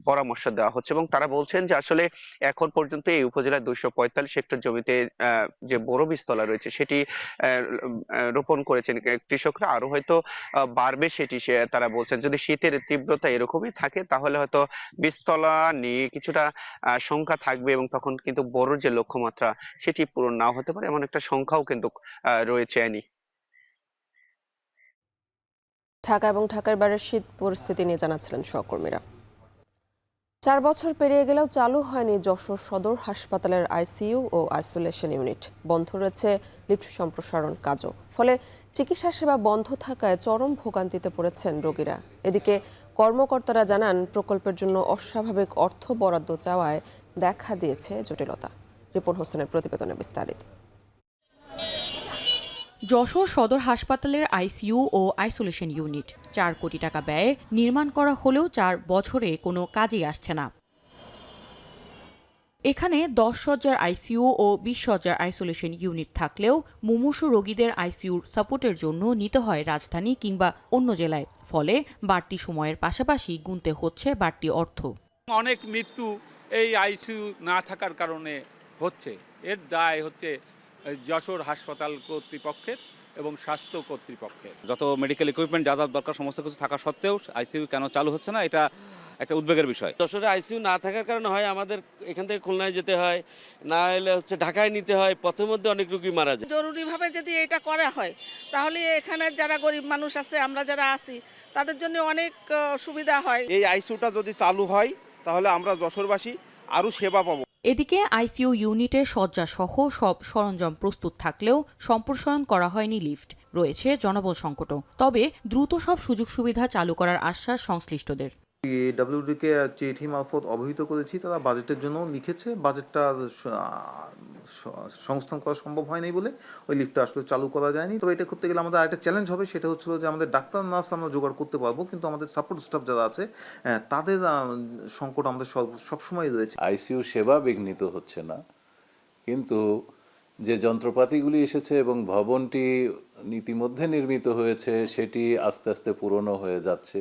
পরামর্শ দেওয়া হচ্ছে। এবং তারা বলছেন যে আসলে এখন পর্যন্ত এই উপজেলায় 245 হেক্টর জমিতে যে বড় বীজতলা রয়েছে সেটি রোপণ করেছেন কৃষকরা, আরো হয়তো বাড়বে সেটি তারা বলছেন। যদি শীতের তীব্রতা এরকমই থাকে তাহলে হয়তো বীজতলা নিয়ে কিছুটা সংখ্যা থাকবে এবং তখন কিন্তু বড় যে লক্ষ্যমাত্রা সেটি পূরণ নাও হতে পারে, এমন একটা সংখ্যাও কিন্তু রয়েছে। ঢাকা এবং ঢাকার বাইরের শীত পরিস্থিতি নিয়ে জানাচ্ছিলেন সহকর্মীরা। 4 বছর পেরিয়ে গেলেও চালু হয়নি যশোর সদর হাসপাতালের আইসিইউ ও আইসোলেশন ইউনিট, বন্ধ রয়েছে লিফট সম্প্রসারণ কাজও। ফলে চিকিৎসা সেবা বন্ধ থাকায় চরম ভোগান্তিতে পড়েছেন রোগীরা। এদিকে কর্মকর্তারা জানান প্রকল্পের জন্য অস্বাভাবিক অর্থ বরাদ্দ চাওয়ায় দেখা দিয়েছে জটিলতা। রিপন হোসেনের প্রতিবেদনে বিস্তারিত। যশোর সদর হাসপাতালের আইসিইউ ও আইসোলেশন ইউনিট 4 কোটি টাকা ব্যয়ে নির্মাণ করা হলেও 4 বছরে কোনো কাজই আসছে না। এখানে 10 শয্যার আইসিইউ ও 20 শয্যার আইসোলেশন ইউনিট থাকলেও মুমূর্ষু রোগীদের আইসিইউর সাপোর্টের জন্য নিতে হয় রাজধানী কিংবা অন্য জেলায়। ফলে বাড়তি সময়ের পাশাপাশি গুনতে হচ্ছে বাড়তি অর্থ। অনেক মৃত্যু এই আইসিইউ না থাকার কারণে হচ্ছে, এর দায় হচ্ছে যশোর হাসপাতাল কর্তৃপক্ষের এবং স্বাস্থ্য কর্তৃপক্ষের। যত মেডিকেল ইকুইপমেন্ট যা দরকার সমস্ত কিছু থাকা সত্ত্বেও আইসিইউ কেন চালু হচ্ছে না, এটা একটা উদ্বেগের বিষয়। যশোরে আইসিইউ না থাকার কারণে হয় আমাদের এখান থেকে খুলনায় যেতে হয়, না হলে হচ্ছে ঢাকায় নিতে হয়, পথের মধ্যে অনেক রোগী মারা যায়। জরুরিভাবে যদি এটা করা হয় তাহলে এখানে যারা গরিব মানুষ আছে, আমরা যারা আছি তাদের জন্য অনেক সুবিধা হয়। এই আইসিইউটা যদি চালু হয় তাহলে আমরা যশোরবাসী আরও সেবা পাবো। এদিকে আইসিইউ ইউনিটে শয্যা সহ সব সরঞ্জাম প্রস্তুত থাকলেও সম্প্রসারণ করা হয়নি লিফট, রয়েছে জনবল সংকটও। তবে দ্রুত সব সুযোগ সুবিধা চালু করার আশ্বাস সংশ্লিষ্টদের। ডাব্লিউডিকে চিঠি মারফত অবহিত করেছি, তারা বাজেটের জন্য লিখেছে, বাজেটটা সংস্থান করা সম্ভব হয়নি বলে ওই লিফটটা আসলে চালু করা যায়নি। তবে এটা করতে গেলে আমাদের আরেকটা চ্যালেঞ্জ হবে, সেটা হচ্ছিল যে আমাদের ডাক্তার নার্স আমরা জোগাড় করতে পারবো, কিন্তু আমাদের সাপোর্ট স্টাফ যারা আছে তাদের সংকট আমাদের সবসময় রয়েছে। আইসিইউ সেবা বিঘ্নিত হচ্ছে না, কিন্তু যে যন্ত্রপাতিগুলি এসেছে এবং ভবনটি ইতিমধ্যে নির্মিত হয়েছে সেটি আস্তে আস্তে পুরনো হয়ে যাচ্ছে।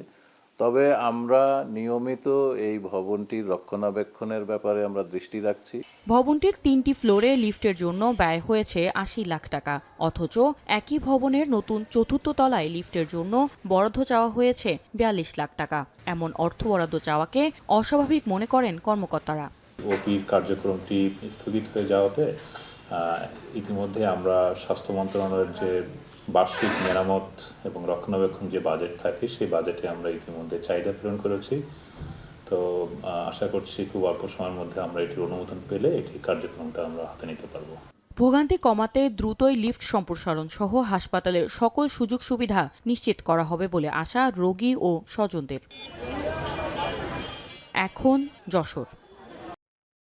তবে আমরা নিয়মিত এই ভবনটির রক্ষণাবেক্ষণের ব্যাপারে আমরা দৃষ্টি রাখছি। ভবনটির 3টি ফ্লোরে লিফটের জন্য ব্যয় হয়েছে 80 লাখ টাকা, অথচ একই ভবনের নতুন 4র্থ তলায় লিফটের জন্য বরাদ্দ চাওয়া হয়েছে 42 লাখ টাকা। এমন অর্থ বরাদ্দ চাওয়াকে অস্বাভাবিক মনে করেন কর্মকর্তারা। ওপির কার্যক্রমটি স্থগিত হয়ে যাওয়াতে ইতিমধ্যে আমরা স্বাস্থ্য মন্ত্রণালয়ের যে বার্ষিক মেরামত এবং রক্ষণাবেক্ষণ যে বাজেট থাকে সেই বাজেটে আমরা ইতিমধ্যে চাহিদা প্রেরণ করেছি। তো আশা করছি খুব অল্প সময়ের মধ্যে আমরা এটির অনুমোদন পেলে এটি কার্যক্রমটা আমরা হাতে নিতে পারবো। ভোগান্তি কমাতে দ্রুতই লিফট সম্প্রসারণ সহ হাসপাতালের সকল সুযোগ সুবিধা নিশ্চিত করা হবে বলে আশা রোগী ও স্বজনদের। এখন যশোর।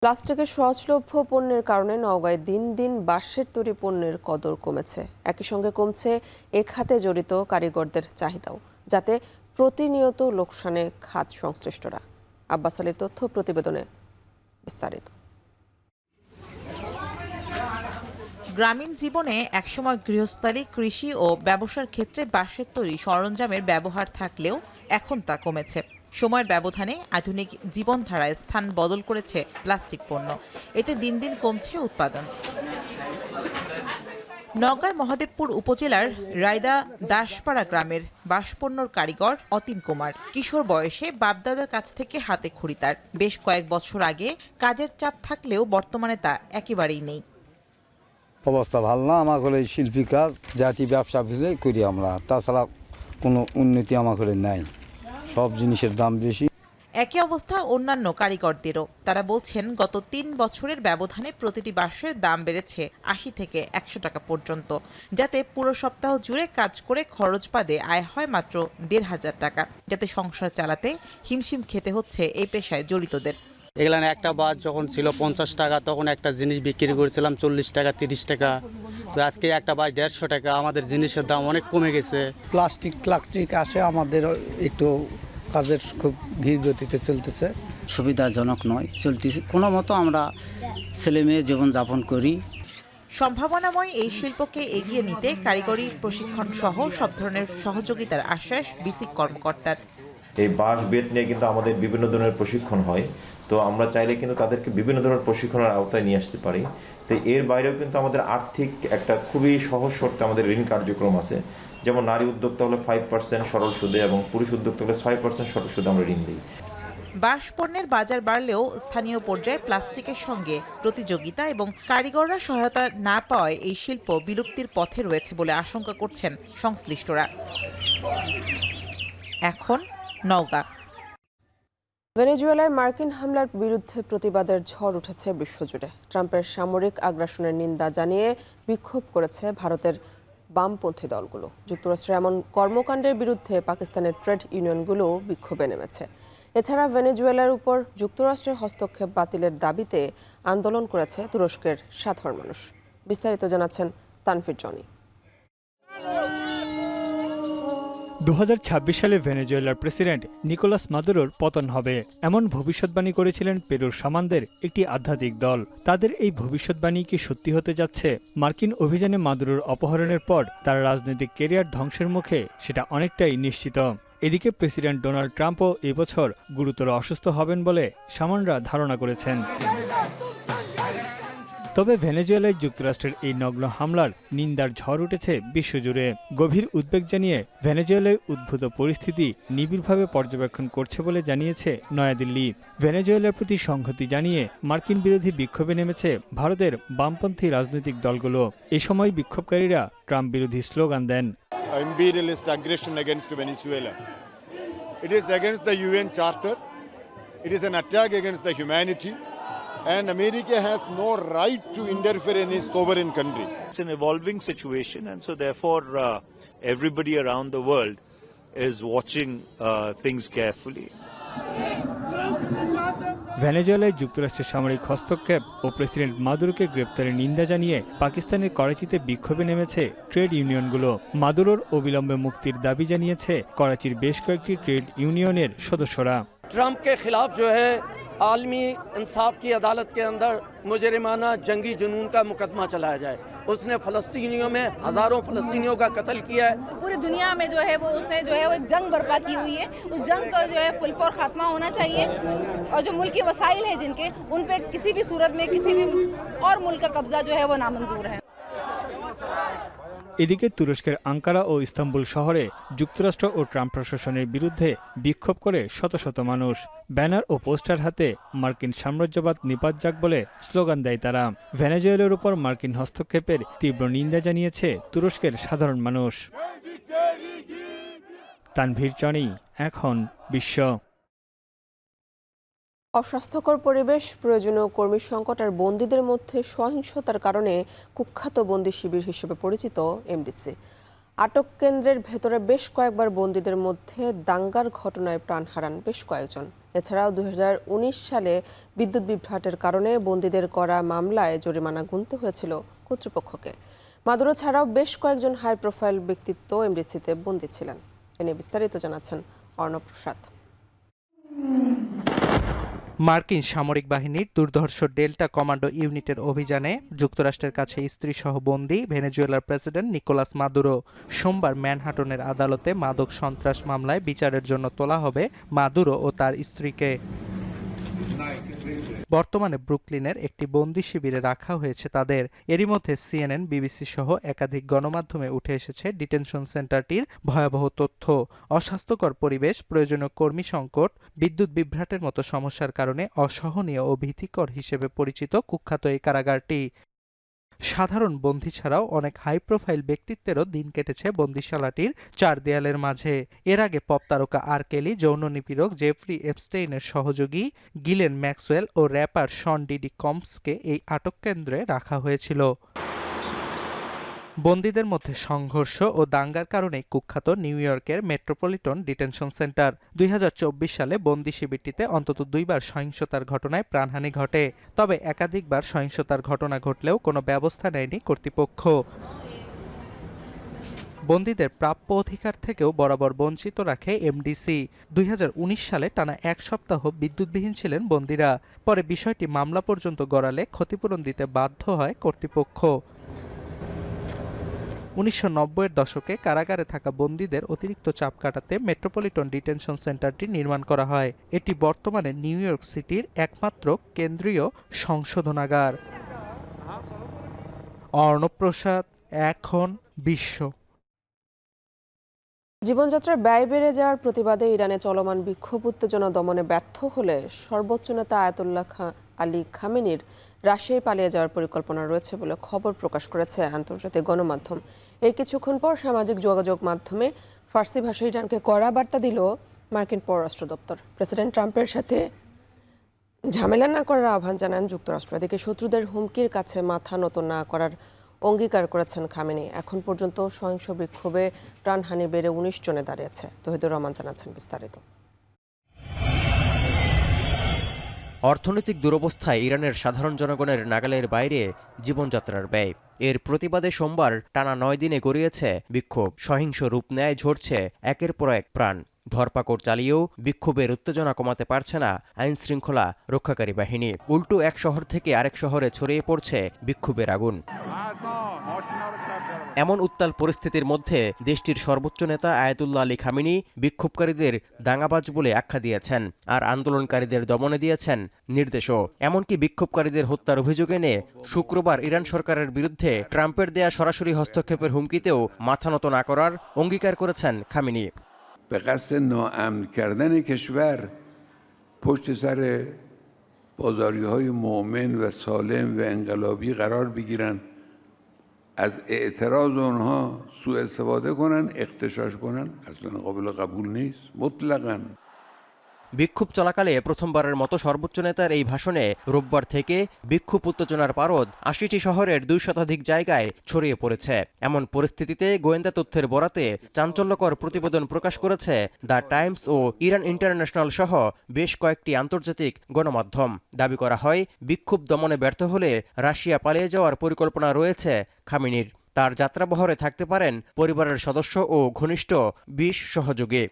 প্লাস্টিকের সহজলভ্য পণ্যের কারণে নওগাঁয় দিন দিন বাঁশের তৈরি পণ্যের কদর কমেছে। একই সঙ্গে কমছে এ খাতে জড়িত কারিগরদের চাহিদাও, যাতে প্রতিনিয়ত লোকসানে খাত সংশ্লিষ্টরা। আব্বাস আলীর তথ্য প্রতিবেদনে বিস্তারিত। গ্রামীণ জীবনে একসময় গৃহস্থালী, কৃষি ও ব্যবসার ক্ষেত্রে বাঁশের তৈরি সরঞ্জামের ব্যবহার থাকলেও এখন তা কমেছে। সময়ের ব্যবধানে আধুনিক জীবনধারায় স্থান বদল করেছে প্লাস্টিক পণ্য। এতে দিন দিন কমছে উৎপাদন। নওগাঁর মহাদেবপুর উপজেলার রায়দা দাসপাড়া গ্রামের বাঁশপণ্যর কারিগর অতীন কুমার কিশোর বয়সে বাপদাদার কাছ থেকে হাতে খড়ি তার। বেশ কয়েক বছর আগে কাজের চাপ থাকলেও বর্তমানে তা একেবারেই নেই। অবস্থা ভালো না, আমার করে শিল্পী কাজ জাতি ব্যবসা করি আমরা, তাছাড়া কোনো উন্নতি আমার করে নাই, সব জিনিসের দাম বেশি। একই অবস্থা অন্যান্য কারিগরদেরও। তারা বলছেন গত 3 বছরের ব্যবধানে প্রতিটি বাঁশের দাম বেড়েছে 80 থেকে 100 টাকা পর্যন্ত, যাতে পুরো সপ্তাহ জুড়ে কাজ করে খরচ বাদে আয় হয় মাত্র 1,500 টাকা, যাতে সংসার চালাতে হিমশিম খেতে হচ্ছে এই পেশায় জড়িতদের। এগুলান একটা বাস যখন ছিল 50 টাকা, তখন একটা জিনিস বিক্রি করেছিলাম 40 টাকা 30 টাকা, তো আজকে একটা বাস 150 টাকা। আমাদের জিনিসের দাম অনেক কমে গেছে। প্লাস্টিক আসে, আমাদের একটু কাজের খুব ধীর গতিতে চলতেছে, সুবিধাজনক নয়, চলতেছে কোনো মতো আমরা ছেলে মেয়ে জীবনযাপন করি। সম্ভাবনাময় এই শিল্পকে এগিয়ে নিতে কারিগরি প্রশিক্ষণ সহ সব ধরনের সহযোগিতার আশ্বাস বিসিক কর্মকর্তার। এই বাঁশ বেত নিয়ে কিন্তু আমাদের বিভিন্ন ধরনের প্রশিক্ষণ হয়, তো আমরা চাইলে কিন্তু তাদেরকে বিভিন্ন ধরনের প্রশিক্ষণের আওতায় নিয়ে আসতে পারি। তো এর বাইরেও কিন্তু আমাদের আর্থিক একটা খুবই সহজ শর্তে আমাদের ঋণ কার্যক্রম আছে, যেমন নারী উদ্যোক্তা হলে 5% সরল সুদে এবং পুরুষ উদ্যোক্তা হলে 6% সরল সুদে আমরা ঋণ দিই। বাঁশ পণ্যের বাজার বাড়লেও স্থানীয় পর্যায়ে প্লাস্টিকের সঙ্গে প্রতিযোগিতা এবং কারিগররা সহায়তা না পাওয়ায় এই শিল্প বিলুপ্তির পথে রয়েছে বলে আশঙ্কা করছেন সংশ্লিষ্টরা। এখন নওগাঁ। ভেনেজুয়েলায় মার্কিন হামলার বিরুদ্ধে প্রতিবাদের ঝড় উঠেছে বিশ্বজুড়ে। ট্রাম্পের সামরিক আগ্রাসনের নিন্দা জানিয়ে বিক্ষোভ করেছে ভারতের বামপন্থী দলগুলো। যুক্তরাষ্ট্রের এমন কর্মকাণ্ডের বিরুদ্ধে পাকিস্তানের ট্রেড ইউনিয়নগুলো বিক্ষোভে নেমেছে। এছাড়া ভেনেজুয়েলার উপর যুক্তরাষ্ট্রের হস্তক্ষেপ বাতিলের দাবিতে আন্দোলন করেছে তুরস্কের সাধারণ মানুষ। বিস্তারিত জানাচ্ছেন তানফির জনি। 2026 সালে ভেনেজুয়েলার প্রেসিডেন্ট নিকোলাস মাদুরোর পতন হবে, এমন ভবিষ্যৎবাণী করেছিলেন পেরুর সামানদের একটি আধ্যাত্মিক দল। তাদের এই ভবিষ্যৎবাণী কি সত্যি হতে যাচ্ছে? মার্কিন অভিযানে মাদুরোর অপহরণের পর তার রাজনৈতিক ক্যারিয়ার ধ্বংসের মুখে সেটা অনেকটাই নিশ্চিত। এদিকে প্রেসিডেন্ট ডোনাল্ড ট্রাম্পও এবছর গুরুতর অসুস্থ হবেন বলে সামানরা ধারণা করেছেন। তবে ভেনেজুয়েলায় যুক্তরাষ্ট্রের এই নগ্ন হামলার নিন্দার ঝড় উঠেছে বিশ্বজুড়ে। গভীর উদ্বেগ জানিয়ে ভেনেজুয়েলায় উদ্ভূত পরিস্থিতি নিবিড়ভাবে পর্যবেক্ষণ করছে বলে জানিয়েছে নয়াদিল্লি। ভেনেজুয়েলার প্রতি সংহতি জানিয়ে মার্কিন বিরোধী বিক্ষোভে নেমেছে ভারতের বামপন্থী রাজনৈতিক দলগুলো। এ সময় বিক্ষোভকারীরা ট্রাম্প বিরোধী slogan then. Imperialist aggression against Venezuela. It is against the UN Charter. It is an attack against the humanity. And America has no right to interfere in a sovereign country. It's an evolving situation, and so therefore everybody around the world is watching things carefully. ভেনেজুয়েলায় যুক্তরাষ্ট্রের সামরিক হস্তক্ষেপ ও president মাদুরোকে গ্রেপ্তারের নিন্দা জানিয়ে পাকিস্তানের করাচিতে বিক্ষোভে নেমেছে ট্রেড ইউনিয়নগুলো। মাদুরোর অবিলম্বে মুক্তির দাবি জানিয়েছে করাচির বেশ কয়েকটি ট্রেড ইউনিয়নের সদস্যরা। ट्रंप के खिलाफ जो है आलमी इंसाफ की अदालत के अंदर मुजरिमाना जंगी जुनून का मुकदमा चलाया जाए। उसने फ़लस्तीनियों में हज़ारों फ़लस्तीनियों का कत्ल किया है। पूरी दुनिया में जो है वो उसने जो है वो एक जंग बर्पा की हुई है। उस जंग का जो है फुलफौर खात्मा होना चाहिए और जो मुल्की वसाइल है जिनके, उन पे किसी भी सूरत में किसी भी और मुल्क का कब्जा जो है वो नामंजूर है। এদিকে তুরস্কের আঙ্কারা ও ইস্তাম্বুল শহরে যুক্তরাষ্ট্র ও ট্রাম্প প্রশাসনের বিরুদ্ধে বিক্ষোভ করে শত শত মানুষ। ব্যানার ও পোস্টার হাতে মার্কিন সাম্রাজ্যবাদ নিপাত যাক বলে স্লোগান দেয় তারা। ভেনেজুয়েলার উপর মার্কিন হস্তক্ষেপের তীব্র নিন্দা জানিয়েছে তুরস্কের সাধারণ মানুষ। তানভীর চনি, এখন বিশ্ব। অস্বাস্থ্যকর পরিবেশ, প্রয়োজনীয় কর্মী সংকট আর বন্দীদের মধ্যে সহিংসতার কারণে কুখ্যাত বন্দী শিবির হিসেবে পরিচিত এমডিসি। আটক কেন্দ্রের ভেতরে বেশ কয়েকবার বন্দীদের মধ্যে দাঙ্গার ঘটনায় প্রাণ হারান বেশ কয়েকজন। এছাড়াও 2019 সালে বিদ্যুৎ বিভ্রাটের কারণে বন্দীদের করা মামলায় জরিমানা গুনতে হয়েছিল কর্তৃপক্ষকে। মাদুরো ছাড়াও বেশ কয়েকজন হাই প্রোফাইল ব্যক্তিত্ব এমডিসিতে বন্দী ছিলেন। এ নিয়ে বিস্তারিত জানাচ্ছেন অর্ণব প্রসাদ। মার্কিন সামরিক বাহিনীর দুর্ধর্ষ ডেল্টা কমান্ডো ইউনিটের অভিযানে যুক্তরাষ্ট্রের কাছে স্ত্রীসহ বন্দী ভেনেজুয়েলার প্রেসিডেন্ট নিকোলাস মাদুরো সোমবার ম্যানহাটনের আদালতে মাদক সন্ত্রাস মামলায় বিচারের জন্য তোলা হবে মাদুরো ও তার স্ত্রীকে। বর্তমানে ব্রুকলিনের একটি বন্দি শিবিরে রাখা হয়েছে তাদের। এরই মধ্যে সিএনএন, বিবিসি সহ একাধিক গণমাধ্যমে উঠে এসেছে ডিটেনশন সেন্টারটির ভয়াবহ তথ্য। অস্বাস্থ্যকর পরিবেশ, প্রয়োজনীয় কর্মী সংকট, বিদ্যুৎ বিভ্রাটের মতো সমস্যার কারণে অসহনীয় ও ভীতিকর হিসেবে পরিচিত কুখ্যাত এই কারাগারটি। সাধারণ বন্দী ছাড়াও অনেক হাই প্রোফাইল ব্যক্তিত্বেরও দিন কেটেছে বন্দিশালাটির চার দেয়ালের মাঝে। এর আগে পপ তারকা আর কেলি, যৌন নিপীড়ক জেফ্রি এপস্টেইনের সহযোগী গিলেন ম্যাক্সওয়েল ও র্যাপার শন ডিডি কম্পসকে এই আটক কেন্দ্রে রাখা হয়েছিল। বন্দীদের মধ্যে সংঘর্ষ ও দাঙ্গার কারণে কুখ্যাত নিউ ইয়র্কের মেট্রোপলিটন ডিটেনশন সেন্টার। 2024 সালে বন্দি শিবিরটিতে অন্তত 2বার সহিংসতার ঘটনায় প্রাণহানি ঘটে। তবে একাধিকবার সহিংসতার ঘটনা ঘটলেও কোনো ব্যবস্থা নেয়নি কর্তৃপক্ষ। বন্দীদের প্রাপ্য অধিকার থেকেও বরাবর বঞ্চিত রাখে এমডিসি। 2019 সালে টানা 1 সপ্তাহ বিদ্যুৎবিহীন ছিলেন বন্দীরা। পরে বিষয়টি মামলা পর্যন্ত গড়ালে ক্ষতিপূরণ দিতে বাধ্য হয় কর্তৃপক্ষ। 1990-এর দশকে কারাগারে থাকা বন্দীদের অতিরিক্ত চাপ কাটাতে মেট্রোপলিটন ডিটেনশন সেন্টারটি নির্মাণ করা হয়। এটি বর্তমানে নিউ ইয়র্ক সিটির একমাত্র কেন্দ্রীয় সংশোধনাগার। অর্ণব প্রসাদ, এখন বিশ্ব। জীবনযাত্রার ব্যয় বেড়ে যাওয়ার প্রতিবাদে ইরানে চলমান বিক্ষোভ উত্তেজনা দমনে ব্যর্থ হলে সর্বোচ্চ নেতা আয়াতুল্লাহ আলী খামেনির রাশিয়ায় পালিয়ে যাওয়ার পরিকল্পনা রয়েছে বলে খবর প্রকাশ করেছে আন্তর্জাতিক গণমাধ্যম। এর কিছুক্ষণ পর সামাজিক যোগাযোগ মাধ্যমে ফার্সি ভাষায় ইরানকে কড়া বার্তা দিল মার্কিন পররাষ্ট্র দপ্তর। প্রেসিডেন্ট ট্রাম্পের সাথে ঝামেলা না করার আহ্বান জানান যুক্তরাষ্ট্র। এদিকে শত্রুদের হুমকির কাছে মাথা নত না করার অঙ্গীকার করেছেন খামেনি। এখন পর্যন্ত সহিংস বিক্ষোভে প্রাণহানি বেড়ে 19 জনে দাঁড়িয়েছে। তহিদুর রহমান জানাচ্ছেন বিস্তারিত। অর্থনৈতিক দুরবস্থায় ইরানের সাধারণ জনগণের নাগালের বাইরে জীবনযাত্রার ব্যয়। এর প্রতিবাদে সোমবার টানা 9 দিনে গড়িয়েছে বিক্ষোভ। সহিংস রূপ নেয় ঝরছে একের পর এক প্রাণ। ধরপাকড় চালিয়েও বিক্ষোভের উত্তেজনা কমাতে পারছে না আইন শৃঙ্খলা রক্ষাকারী বাহিনী। উল্টো এক শহর থেকে আরেক শহরে ছড়িয়ে পড়ছে বিক্ষোভের আগুন। এমন উত্তাল পরিস্থিতির মধ্যে দেশটির সর্বোচ্চ নেতা আয়াতুল্লাহ আলী খামেনি বিক্ষোভকারীদের দাঙ্গাবাজ বলে আখ্যা দিয়েছেন, আর আন্দোলনকারীদের দমনে দিয়েছেন নির্দেশও। এমনকি বিক্ষোভকারীদের হত্যার অভিযোগ এনে শুক্রবার ইরান সরকারের বিরুদ্ধে ট্রাম্পের দেয়া সরাসরি হস্তক্ষেপের হুমকিতেও মাথা নত না করার অঙ্গীকার করেছেন খামেনি। به قصد ناامن کردن کشور پشت سر بازاری‌های مؤمن و سالم و انقلابی قرار بگیرن، از اعتراض اونها سوء استفاده کنن، اغتشاش کنن، اصلا قابل قبول نیست مطلقاً। বিক্ষোভ চলাকালে প্রথমবারের মতো সর্বোচ্চ নেতার এই ভাষণে রোববার থেকে বিক্ষোভ উত্তেজনার পারদ 80টি শহরের 2 শতাধিক জায়গায় ছড়িয়ে পড়েছে। এমন পরিস্থিতিতে গোয়েন্দা তথ্যের বরাতে চাঞ্চল্যকর প্রতিবেদন প্রকাশ করেছে দ্য টাইমস ও ইরান ইন্টারন্যাশনাল সহ বেশ কয়েকটি আন্তর্জাতিক গণমাধ্যম। দাবি করা হয়, বিক্ষোভ দমনে ব্যর্থ হলে রাশিয়া পালিয়ে যাওয়ার পরিকল্পনা রয়েছে খামেনির। তার যাত্রাবহরে থাকতে পারেন পরিবারের সদস্য ও ঘনিষ্ঠ 20 সহযোগী।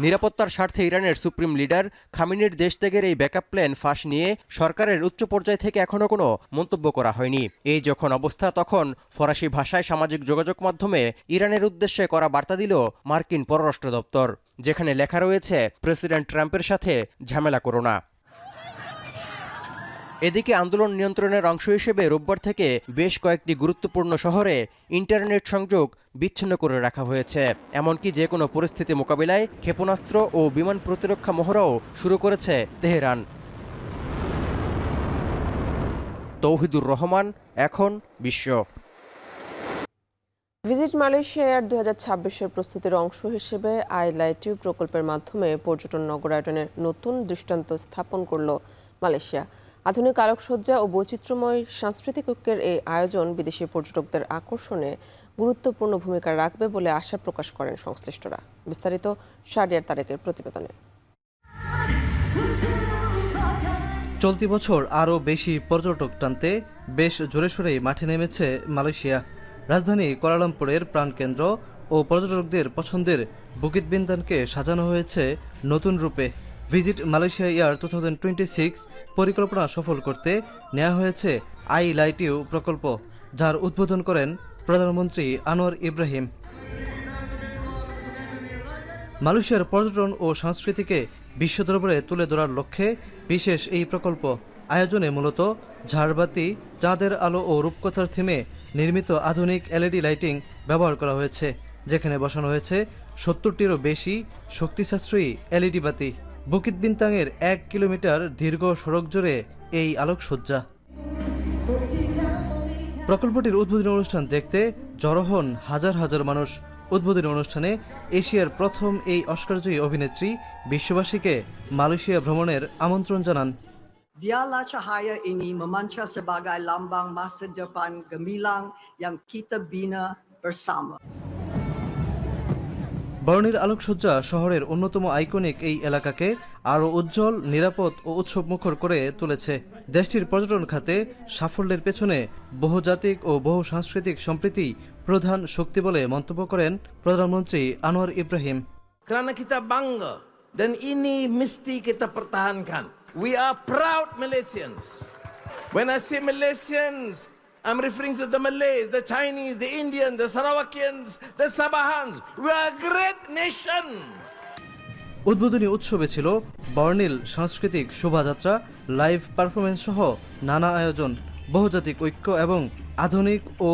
নিরাপত্তার স্বার্থে ইরানের সুপ্রিম লিডার খামেনির দেশ ত্যাগের এই ব্যাকআপ প্ল্যান ফাঁস নিয়ে সরকারের উচ্চ পর্যায় থেকে এখনো কোনো মন্তব্য করা হয়নি। এই যখন অবস্থা, তখন ফরাসি ভাষায় সামাজিক যোগাযোগ মাধ্যমে ইরানের উদ্দেশ্যে করা বার্তা দিল মার্কিন পররাষ্ট্র দপ্তর, যেখানে লেখা রয়েছে, প্রেসিডেন্ট ট্রাম্পের সাথে ঝামেলা করো না। এদিকে আন্দোলন নিয়ন্ত্রণের অংশ হিসেবে রোববার থেকে বেশ কয়েকটি গুরুত্বপূর্ণ শহরে ইন্টারনেট সংযোগ বিচ্ছিন্ন করে রাখা হয়েছে। এমনকি যে কোনো পরিস্থিতি মোকাবিলায় ক্ষেপণাস্ত্র ও বিমান প্রতিরক্ষা মহড়াও শুরু করেছে তেহরান। তৌহিদুর রহমান, এখন বিশ্ব। ভিজিট মালয়েশিয়া এয়ার 2026-এর প্রস্তুতির অংশ হিসেবে আই লাইট ইউ প্রকল্পের মাধ্যমে পর্যটন নগরায়নের নতুন দৃষ্টান্ত স্থাপন করল মালয়েশিয়া। আধুনিক আলোকসজ্জা ও বৈচিত্র্যময় সাংস্কৃতিক ঐক্যের এই আয়োজন বিদেশি পর্যটকদের আকর্ষণে গুরুত্বপূর্ণ ভূমিকা রাখবে বলে আশা প্রকাশ করেন সংশ্লিষ্টরা। বিস্তারিত শাহরিয়ার তারেকের প্রতিবেদনে। চলতি বছর আরও বেশি পর্যটক টানতে বেশ জোরেশোরেই মাঠে নেমেছে মালয়েশিয়া। রাজধানী কুয়ালালামপুরের প্রাণকেন্দ্র ও পর্যটকদের পছন্দের বুকিত বিন্দানকে সাজানো হয়েছে নতুন রূপে। ভিজিট মালয়েশিয়া ইয়ার 2026 পরিকল্পনা সফল করতে নেওয়া হয়েছে আই লাইট ইউ প্রকল্প, যার উদ্বোধন করেন প্রধানমন্ত্রী আনোয়ার ইব্রাহিম। মালয়েশিয়ার পর্যটন ও সংস্কৃতিকে বিশ্ব দরবারে তুলে ধরার লক্ষ্যে বিশেষ এই প্রকল্প। আয়োজনে মূলত ঝাড়বাতি, চাঁদের আলো ও রূপকথার থিমে নির্মিত আধুনিক এলইডি লাইটিং ব্যবহার করা হয়েছে, যেখানে বসানো হয়েছে 70টিরও বেশি শক্তি সাশ্রয়ী এলইডি বাতি। বুকিত বিন্তাংয়ের 1 কিলোমিটার দীর্ঘ সড়ক জুড়ে এই আলোকসজ্জা। প্রকল্পটির উদ্বোধনী অনুষ্ঠান দেখতে জড়ো হন হাজার হাজার মানুষ। উদ্বোধনী অনুষ্ঠানে এশিয়ার প্রথম এই অস্কারজয়ী অভিনেত্রী বিশ্ববাসীকে মালয়েশিয়া ভ্রমণের আমন্ত্রণ জানান। Biarlah cahaya ini memancar sebagai lambang masa depan gemilang yang kita bina bersama. বর্ণিল আলোকসজ্জা শহরের অন্যতম আইকনিক এই এলাকাকে আরও উজ্জ্বল, নিরাপদ ও উৎসবমুখর করে তুলেছে। দেশটির পর্যটন খাতে সাফল্যের পেছনে বহুজাতিক ও বহু সাংস্কৃতিক সম্প্রীতি প্রধান শক্তি বলে মন্তব্য করেন প্রধানমন্ত্রী Anwar Ibrahim. Kerana kita bangga dan ini mesti kita pertahankan. We are proud Malaysians. When I say Malaysians, I'm referring to the Malays, the Chinese, the Indians, the Sarawakians, the Sabahans. We are a great nation. উদ্বোধনী উৎসবে ছিল বর্ণিল সাংস্কৃতিক শোভাযাত্রা, live performance সহ নানা আয়োজন। বহুজাতিক ঐক্য এবং আধুনিক ও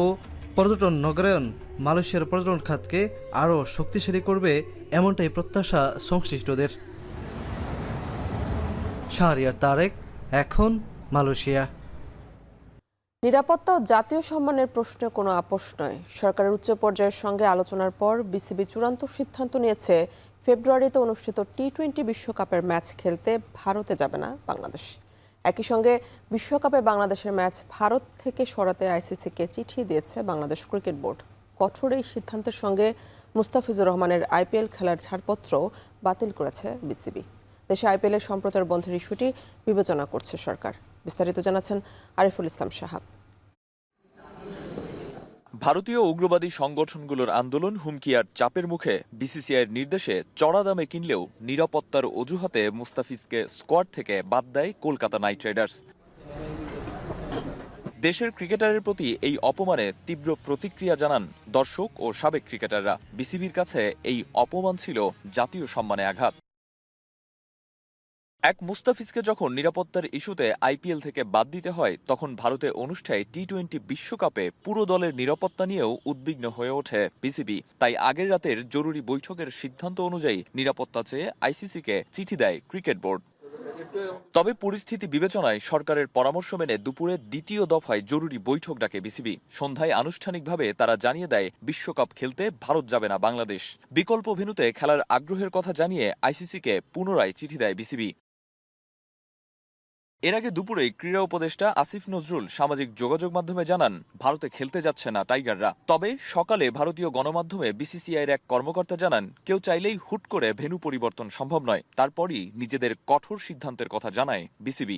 পর্যটন নগরায়ন মালয়েশিয়ার পর্যটন খাতকে আরও শক্তিশালী করবে, এমনটাই প্রত্যাশা সংশ্লিষ্টদের। শাহরিয়ার তারেক, এখন মালয়েশিয়া। নিরাপত্তা ও জাতীয় সম্মানের প্রশ্নে কোনো আপোষ নয়। সরকারের উচ্চ পর্যায়ের সঙ্গে আলোচনার পর বিসিবি চূড়ান্ত সিদ্ধান্ত নিয়েছে ফেব্রুয়ারিতে অনুষ্ঠিত টি-20 বিশ্বকাপের ম্যাচ খেলতে ভারতে যাবে না বাংলাদেশ। একই সঙ্গে বিশ্বকাপে বাংলাদেশের ম্যাচ ভারত থেকে সরাতে আইসিসিকে চিঠি দিয়েছে বাংলাদেশ ক্রিকেট বোর্ড। কঠোর এই সিদ্ধান্তের সঙ্গে মুস্তাফিজুর রহমানের আইপিএল খেলার ছাড়পত্র বাতিল করেছে বিসিবি। দেশে আইপিএলের সম্প্রচার বন্ধের ইস্যুটি বিবেচনা করছে সরকার। বিস্তারিত জানাচ্ছেন আরিফুল ইসলাম সাহাব। ভারতীয় উগ্রবাদী সংগঠনগুলোর আন্দোলন, হুমকি আর চাপের মুখে বিসিসিআইয়ের নির্দেশে চড়া দামে কিনলেও নিরাপত্তার অজুহাতে মুস্তাফিজকে স্কোয়াড থেকে বাদ দেয় কলকাতা নাইট রাইডার্স। দেশের ক্রিকেটারের প্রতি এই অপমানে তীব্র প্রতিক্রিয়া জানান দর্শক ও সাবেক ক্রিকেটাররা। বিসিবির কাছে এই অপমান ছিল জাতীয় সম্মানে আঘাত। এক মুস্তাফিজকে যখন নিরাপত্তার ইস্যুতে আইপিএল থেকে বাদ দিতে হয়, তখন ভারতে অনুষ্ঠেয় টি-20 বিশ্বকাপে পুরো দলের নিরাপত্তা নিয়েও উদ্বিগ্ন হয়ে ওঠে বিসিবি। তাই আগের রাতের জরুরি বৈঠকের সিদ্ধান্ত অনুযায়ী নিরাপত্তা চেয়ে আইসিসিকে চিঠি দেয় ক্রিকেট বোর্ড। তবে পরিস্থিতি বিবেচনায় সরকারের পরামর্শ মেনে দুপুরে দ্বিতীয় দফায় জরুরি বৈঠক ডাকে বিসিবি। সন্ধ্যায় আনুষ্ঠানিকভাবে তারা জানিয়ে দেয় বিশ্বকাপ খেলতে ভারত যাবে না বাংলাদেশ। বিকল্প ভেন্যুতে খেলার আগ্রহের কথা জানিয়ে আইসিসিকে পুনরায় চিঠি দেয় বিসিবি। এর আগে দুপুরে ক্রীড়া উপদেষ্টা আসিফ নজরুল সামাজিক যোগাযোগ মাধ্যমে জানান ভারতে খেলতে যাচ্ছে না টাইগাররা। তবে সকালে ভারতীয় গণমাধ্যমে বিসিসিআইয়ের এক কর্মকর্তা জানান কেউ চাইলেই হুট করে ভেন্যু পরিবর্তন সম্ভব নয়। তারপরই নিজেদের কঠোর সিদ্ধান্তের কথা জানায় বিসিবি।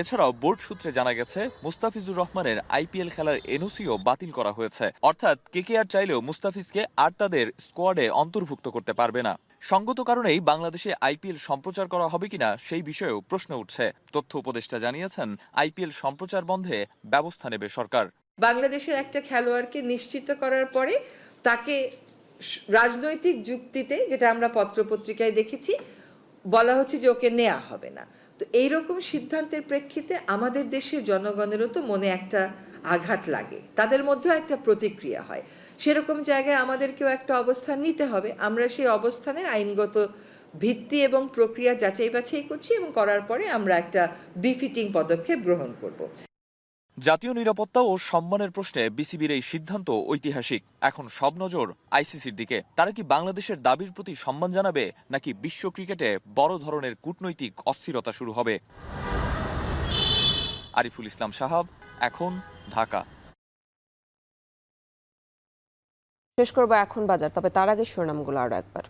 এছাড়াও বোর্ড সূত্রে জানা গেছে মুস্তাফিজুর রহমানের আইপিএল খেলার এনওসিও বাতিল করা হয়েছে। অর্থাৎ কেকেআর চাইলেও মুস্তাফিজকে আর তাদের স্কোয়াডে অন্তর্ভুক্ত করতে পারবে না। সঙ্গত কারণেই বাংলাদেশে আইপিএল সম্প্রচার করা হবে কিনা সেই বিষয়েও প্রশ্ন উঠছে। তথ্য উপদেষ্টা জানিয়েছেন আইপিএল সম্প্রচার বন্ধে ব্যবস্থা নেবে সরকার। বাংলাদেশের একটা খেলোয়াড়কে নিশ্চিত করার পরে তাকে রাজনৈতিক যুক্তিতে, যেটা আমরা পত্রপত্রিকায় দেখেছি, বলা হচ্ছে যে ওকে নেওয়া হবে না। তো এইরকম সিদ্ধান্তের প্রেক্ষিতে আমাদের দেশের জনগণেরও তো মনে একটা আঘাত লাগে, তাদের মধ্যেও একটা প্রতিক্রিয়া হয়। সেরকম জায়গায় আমাদেরকেও একটা অবস্থান নিতে হবে। আমরা সেই অবস্থানের আইনগত ভিত্তি এবং প্রক্রিয়া যাচাই বাছাই করছি এবং করার পরে আমরা একটা বিফিটিং পদক্ষেপ গ্রহণ করব। জাতীয় নিরাপত্তা ও সম্মানের প্রশ্নে বিসিবির এই সিদ্ধান্ত ঐতিহাসিক। এখন সব নজর আইসিসির দিকে। তারা কি বাংলাদেশের দাবির প্রতি সম্মান জানাবে, নাকি বিশ্ব ক্রিকেটে বড় ধরনের কূটনৈতিক অস্থিরতা শুরু হবে? আরিফুল ইসলাম সাহাব, এখন, ঢাকা। শেষ করবো এখন বাজার, তবে তার আগে শিরোনামগুলো আরো একবার।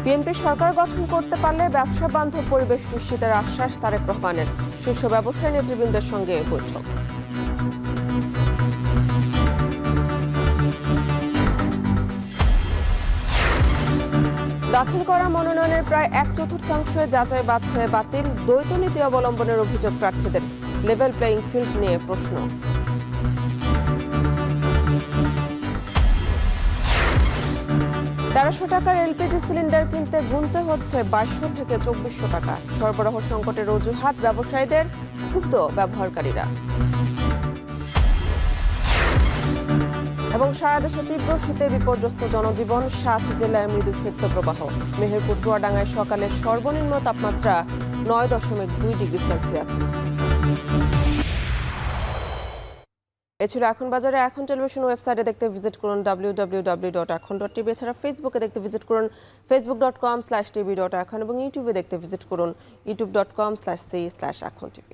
বিএনপি সরকার গঠন করতে পারলে ব্যবসা বান্ধব পরিবেশ নিশ্চিতের আশ্বাস তারেক রহমানের। শীর্ষ ব্যবসায়ী নেতৃবৃন্দের সঙ্গে বৈঠক। দাখিল করা মনোনয়নের প্রায় 1/4 যাচাই বাতিল। দ্বৈত নীতি অবলম্বনের অভিযোগ প্রার্থীদের। লেভেল প্লেইং ফিল্ড নিয়ে প্রশ্ন। টাকার এলপিজি সিলিন্ডার কিনতে গুনতে হচ্ছে 2200 থেকে 2400 টাকা। সরবরাহ সংকটের অজুহাত ব্যবসায়ীদের, ক্ষুব্ধ ব্যবহারকারীরা। এবং সারা দেশে তীব্র শীতে বিপর্যস্ত জনজীবন, 7 জেলায় মৃদু শৈত্যপ্রবাহ। মেহেরপুর চুয়াডাঙ্গায় সকালে সর্বনিম্ন তাপমাত্রা 9.2 ডিগ্রি সেলসিয়াস। এ ছিল এখন বাজারে। এখন টেলিভিশন ওয়েবসাইটে দেখতে ভিজিট করুন www.এখন.tv। এছাড়া ফেসবুকে দেখতে ভিজিট করুন facebook.com/tv.এখন এবং ইউটিউবে দেখতে ভিজিট করুন youtube.com/c/এখন tv।